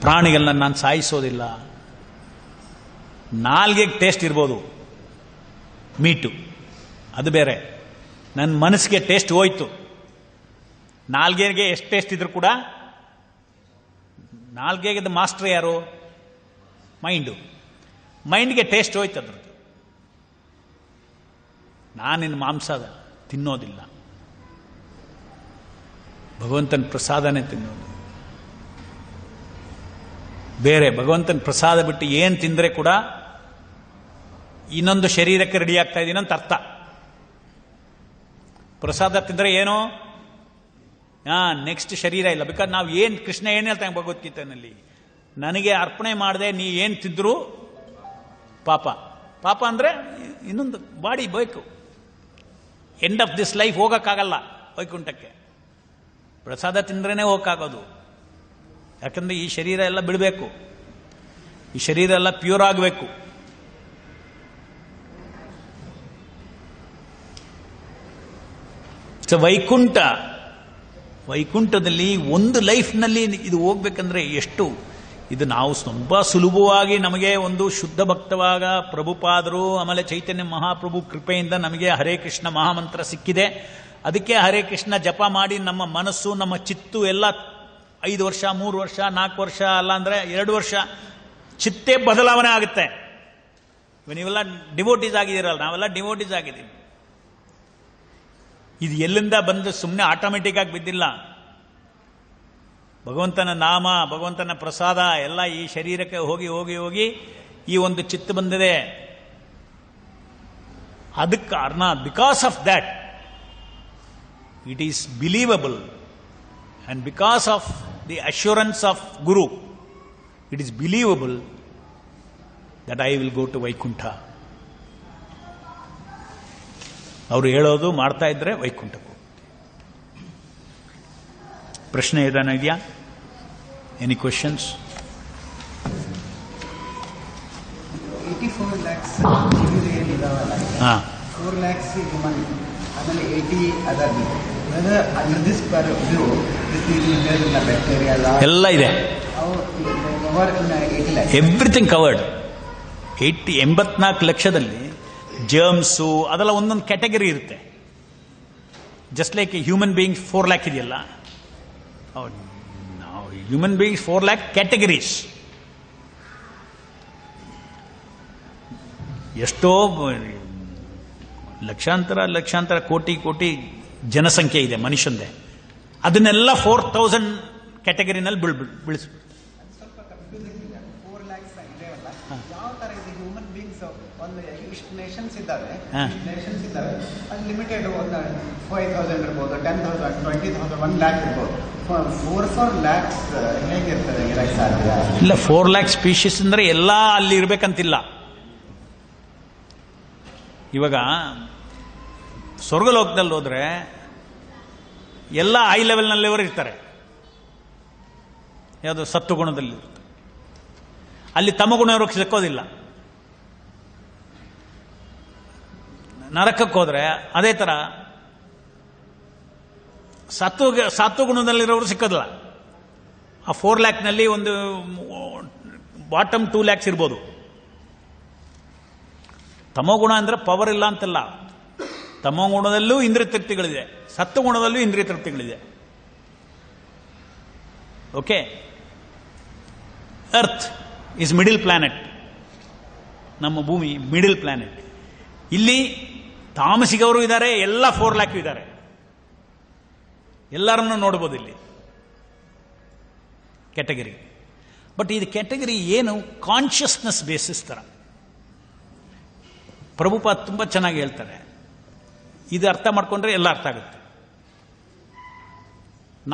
Speaker 1: ಪ್ರಾಣಿಗಳನ್ನ ನಾನು ಸಾಯಿಸೋದಿಲ್ಲ. ನಾಲ್ಗೆಗೆ ಟೇಸ್ಟ್ ಇರ್ಬೋದು ಮೀಟು, ಅದು ಬೇರೆ. ನನ್ನ ಮನಸ್ಸಿಗೆ ಟೇಸ್ಟ್ ಹೋಯ್ತು. ನಾಲ್ಗೆಗೆ ಎಷ್ಟು ಟೇಸ್ಟ್ ಇದ್ರು ಕೂಡ ನಾಲ್ಗೆಗೆ ಮಾಸ್ಟರ್ ಯಾರು? ಮೈಂಡ್ಗೆ ಟೇಸ್ಟ್ ಹೋಯ್ತು ಅದ್ರದ್ದು. ನಾನಿನ್ನು ಮಾಂಸದ ತಿನ್ನೋದಿಲ್ಲ, ಭಗವಂತನ ಪ್ರಸಾದನೇ ತಿನ್ನೋದು. ಬೇರೆ ಭಗವಂತನ ಪ್ರಸಾದ ಬಿಟ್ಟು ಏನು ತಿಂದರೆ ಕೂಡ ಇನ್ನೊಂದು ಶರೀರಕ್ಕೆ ರೆಡಿ ಆಗ್ತಾ ಇದ್ದೀನಿ ಅಂತ ಅರ್ಥ. ಪ್ರಸಾದ ತಿಂದರೆ ಏನೋ ನೆಕ್ಸ್ಟ್ ಶರೀರ ಇಲ್ಲ. ಬೇಕಾದ್ರೆ ನಾವು ಕೃಷ್ಣ ಏನು ಹೇಳ್ತಾನೆ ಭಗವದ್ಗೀತೆಯಲ್ಲಿ, ನನಗೆ ಅರ್ಪಣೆ ಮಾಡದೆ ನೀ ಏನು ತಿಂದ್ರು ಪಾಪ ಅಂದ್ರೆ ಇನ್ನೊಂದು ಬಾಡಿ ಬೇಕು. ಎಂಡ್ ಆಫ್ ದಿಸ್ ಲೈಫ್ ಹೋಗಕ್ಕಾಗಲ್ಲ ವೈಕುಂಠಕ್ಕೆ. ಪ್ರಸಾದ ತಿಂದ್ರೇನೆ ಹೋಗಕ್ಕಾಗೋದು. ಯಾಕಂದ್ರೆ ಈ ಶರೀರ ಎಲ್ಲ ಬಿಡಬೇಕು, ಈ ಶರೀರ ಎಲ್ಲ ಪ್ಯೂರ್ ಆಗಬೇಕು. ಇಟ್ಸ್ ವೈಕುಂಠ. ವೈಕುಂಠದಲ್ಲಿ ಒಂದು ಲೈಫ್ನಲ್ಲಿ ಇದು ಹೋಗ್ಬೇಕಂದ್ರೆ ಎಷ್ಟು ಇದು ನಾವು ತುಂಬ ಸುಲಭವಾಗಿ ನಮಗೆ ಒಂದು ಶುದ್ಧ ಭಕ್ತವಾಗ ಪ್ರಭುಪಾದರು ಆಮೇಲೆ ಚೈತನ್ಯ ಮಹಾಪ್ರಭು ಕೃಪೆಯಿಂದ ನಮಗೆ ಹರೇ ಕೃಷ್ಣ ಮಹಾಮಂತ್ರ ಸಿಕ್ಕಿದೆ. ಅದಕ್ಕೆ ಹರೇ ಕೃಷ್ಣ ಜಪ ಮಾಡಿ ನಮ್ಮ ಮನಸ್ಸು ನಮ್ಮ ಚಿತ್ತು ಎಲ್ಲ 5 ವರ್ಷ 3 ವರ್ಷ 4 ವರ್ಷ ಅಲ್ಲ ಅಂದರೆ 2 ವರ್ಷ ಚಿತ್ತೇ ಬದಲಾವಣೆ ಆಗುತ್ತೆ. ನೀವೆಲ್ಲ ಡಿವೋಟೀಸ್ ಆಗಿದ್ದೀರಲ್ಲ, ನಾವೆಲ್ಲ ಡಿವೋಟೀಸ್ ಆಗಿದ್ದೀವಿ. ಇದು ಎಲ್ಲಿಂದ ಬಂದು ಸುಮ್ಮನೆ ಆಟೋಮೆಟಿಕ್ ಆಗಿ ಬಿದ್ದಿಲ್ಲ. ಭಗವಂತನ ನಾಮ, ಭಗವಂತನ ಪ್ರಸಾದ ಎಲ್ಲ ಈ ಶರೀರಕ್ಕೆ ಹೋಗಿ ಹೋಗಿ ಹೋಗಿ ಈ ಒಂದು ಚಿತ್ತ ಬಂದಿದೆ. ಅದಕ್ಕೆ ಕಾರಣ because of that it is believable and because of the assurance of guru it is believable that I will go to Vaikuntha. ಅವರು ಹೇಳೋದು ಮಾಡ್ತಾ ಇದ್ರೆ ವೈಕುಂಠಕ್ಕೂ. ಪ್ರಶ್ನೆ ಇದೆಯಾ? Any questions?
Speaker 2: 84 lakhs ಇದಾವಲ್ಲ, 4 lakhs human, ಆಮೇಲೆ 80 other people. Whether under this view, this is in the bacteria
Speaker 1: ಎಲ್ಲ ಇದೆ.
Speaker 2: Over in 80 lakhs.
Speaker 1: Everything covered. 84 ಲಕ್ಷದಲ್ಲಿ ಜರ್ಮ್ಸು ಅದೆಲ್ಲ ಒಂದೊಂದು ಕ್ಯಾಟಗರಿ ಇರುತ್ತೆ. Just like human being 4 lakh ಇದೆಯಲ್ಲ, ಹ್ಯೂಮನ್ ಬೀಯಿಂಗ್ಸ್ 4 lakh ಕ್ಯಾಟಗರೀಸ್. ಎಷ್ಟೋ ಲಕ್ಷಾಂತರ ಕೋಟಿ ಜನಸಂಖ್ಯೆ ಇದೆ ಮನುಷ್ಯಂದೆ. ಅದನ್ನೆಲ್ಲ 4000 ಕ್ಯಾಟಗರಿನಲ್ಲಿ ಬಿಳಿಸ್ಬಿಟ್ಟು
Speaker 2: ಸ್ವಲ್ಪ ಕನ್ಫ್ಯೂಸಿಂಗ್ ಇದೆ. 4 lakhs ಇದೆಯಲ್ಲ, ಯಾವ ತರ ಇದೆ ಹ್ಯೂಮನ್ ಬೀಯಿಂಗ್ಸ್? ಒಂದು ಇಷ್ಟು ನೇಷನ್ಸ್ ಇದ್ದಾವೆ, ಅದು ಲಿಮಿಟೆಡ್. ಒಂದು 5,000 ಇರ್ಬೋದು, 10,000, 20,000, 1 lakh ಇರ್ಬೋದು. 4 lakhs ಹೇಗಿರ್ತದೆ ಇರಕ್ಕೆ ಸಾಧ್ಯ?
Speaker 1: ಇಲ್ಲ, 4 lakh ಸ್ಪೀಶೀಸ್ ಅಂದ್ರೆ ಎಲ್ಲ ಅಲ್ಲಿ ಇರ್ಬೇಕಂತಿಲ್ಲ. ಇವಾಗ ಸ್ವರ್ಗಲೋಕದಲ್ಲಿ ಹೋದ್ರೆ ಎಲ್ಲ ಹೈ ಲೆವೆಲ್ನಲ್ಲಿವರು ಇರ್ತಾರೆ, ಯಾವುದು ಸತ್ವಗುಣದಲ್ಲಿ. ಅಲ್ಲಿ ತಮಗುಣವರು ಸಿಕ್ಕೋದಿಲ್ಲ. ನರಕಕ್ಕೆ ಹೋದ್ರೆ ಅದೇ ತರ ಸತ್ವಗುಣದಲ್ಲಿರೋರು ಸಿಕ್ಕೋದಿಲ್ಲ. ಆ 4 lakhನಲ್ಲಿ ಒಂದು ಬಾಟಮ್ 2 lakhs ಇರ್ಬೋದು. ತಮೋಗುಣ ಅಂದ್ರೆ ಪವರ್ ಇಲ್ಲ ಅಂತಲ್ಲ, ತಮೋಗುಣದಲ್ಲೂ ಇಂದ್ರಿಯ ತೃಪ್ತಿಗಳಿದೆ, ಸತ್ವಗುಣದಲ್ಲೂ ಇಂದ್ರಿಯ ತೃಪ್ತಿಗಳಿದೆ. Okay, earth is middle planet. ನಮ್ಮ ಭೂಮಿ ಮಿಡಿಲ್ ಪ್ಲಾನೆಟ್. ಇಲ್ಲಿ ತಾಮಸಿಗವರು ಇದ್ದಾರೆ, ಎಲ್ಲ 4 lakh ಇದ್ದಾರೆ. ಎಲ್ಲರನ್ನು ನೋಡ್ಬೋದು ಇಲ್ಲಿ ಕ್ಯಾಟಗರಿ. ಬಟ್ ಇದು ಕ್ಯಾಟಗರಿ ಏನು? ಕಾನ್ಷಿಯಸ್ನೆಸ್ ಬೇಸಿಸ್ ತರ. ಪ್ರಭುಪಾದ್ ತುಂಬ ಚೆನ್ನಾಗಿ ಹೇಳ್ತಾರೆ. ಇದು ಅರ್ಥ ಮಾಡ್ಕೊಂಡ್ರೆ ಎಲ್ಲ ಅರ್ಥ ಆಗುತ್ತೆ.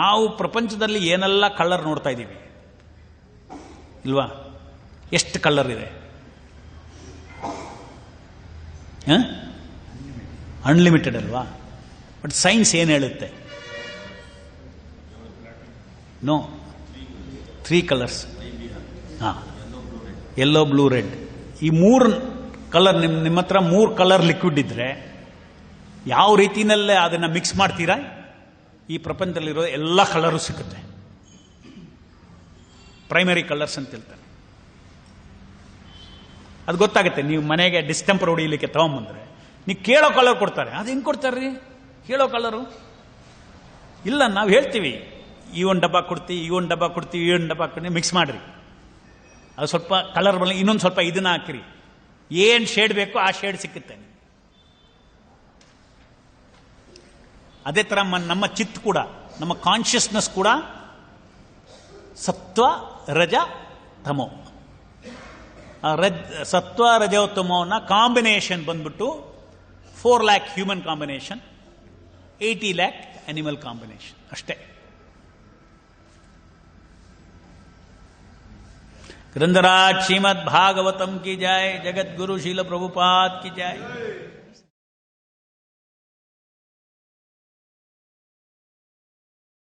Speaker 1: ನಾವು ಪ್ರಪಂಚದಲ್ಲಿ ಏನೆಲ್ಲ ಕಲರ್ ನೋಡ್ತಾ ಇದ್ದೀವಿ ಇಲ್ವಾ? ಎಷ್ಟು ಕಲರ್ ಇದೆ? ಅನ್ಲಿಮಿಟೆಡ್ ಅಲ್ವಾ? ಬಟ್ ಸೈನ್ಸ್ ಏನು ಹೇಳುತ್ತೆ? No, 3 colors. Yellow, blue, red. ಈ 3 ಕಲರ್ ನಿಮ್ಮ ಹತ್ರ 3 ಕಲರ್ ಲಿಕ್ವಿಡ್ ಇದ್ರೆ ಯಾವ ರೀತಿನಲ್ಲೇ ಅದನ್ನು ಮಿಕ್ಸ್ ಮಾಡ್ತೀರಾ, ಈ ಪ್ರಪಂಚದಲ್ಲಿರೋ ಎಲ್ಲ ಕಲರು ಸಿಗುತ್ತೆ. ಪ್ರೈಮರಿ ಕಲರ್ಸ್ ಅಂತ ಹೇಳ್ತಾರೆ. ಅದು ಗೊತ್ತಾಗುತ್ತೆ. ನೀವು ಮನೆಗೆ ಡಿಸ್ಟೆಂಪರ್ ಹೊಡಿಲಿಕ್ಕೆ ತಗೊಂಬಂದ್ರೆ ನೀವು ಕೇಳೋ ಕಲರ್ ಕೊಡ್ತಾರೆ. ಅದು ಹೆಂಗೆ ಕೊಡ್ತಾರ್ರಿ ಕೇಳೋ ಕಲರು? ಇಲ್ಲ, ನಾವು ಹೇಳ್ತೀವಿ ಈ ಒಂದು ಡಬ್ಬ ಕೊಡ್ತೀವಿ, ಈ ಒಂದು ಡಬ್ಬ ಕೊಡ್ತೀವಿ, ಈ ಒಂದು ಡಬ್ಬ ಕೊಡ್ತೀವಿ, ಮಿಕ್ಸ್ ಮಾಡ್ರಿ. ಅದು ಸ್ವಲ್ಪ ಕಲರ್ ಬರಲಿ, ಇನ್ನೊಂದು ಸ್ವಲ್ಪ ಇದನ್ನ ಹಾಕಿರಿ, ಏನು ಶೇಡ್ ಬೇಕೋ ಆ ಶೇಡ್ ಸಿಕ್ಕುತ್ತೆ. ಅದೇ ತರ ನಮ್ಮ ಚಿತ್ ಕೂಡ, ನಮ್ಮ ಕಾನ್ಷಿಯಸ್ನೆಸ್ ಕೂಡ ಸತ್ವ ರಜ ತಮೋ. ಸತ್ವ ರಜ ತಮೋನ ಕಾಂಬಿನೇಷನ್ ಬಂದ್ಬಿಟ್ಟು 4 lakh human combination, 80 lakh animal combination ಅಷ್ಟೇ. ग्रंथराज श्रीमद् भागवतम की जय, जगत गुरु शील प्रभुपाद की जय.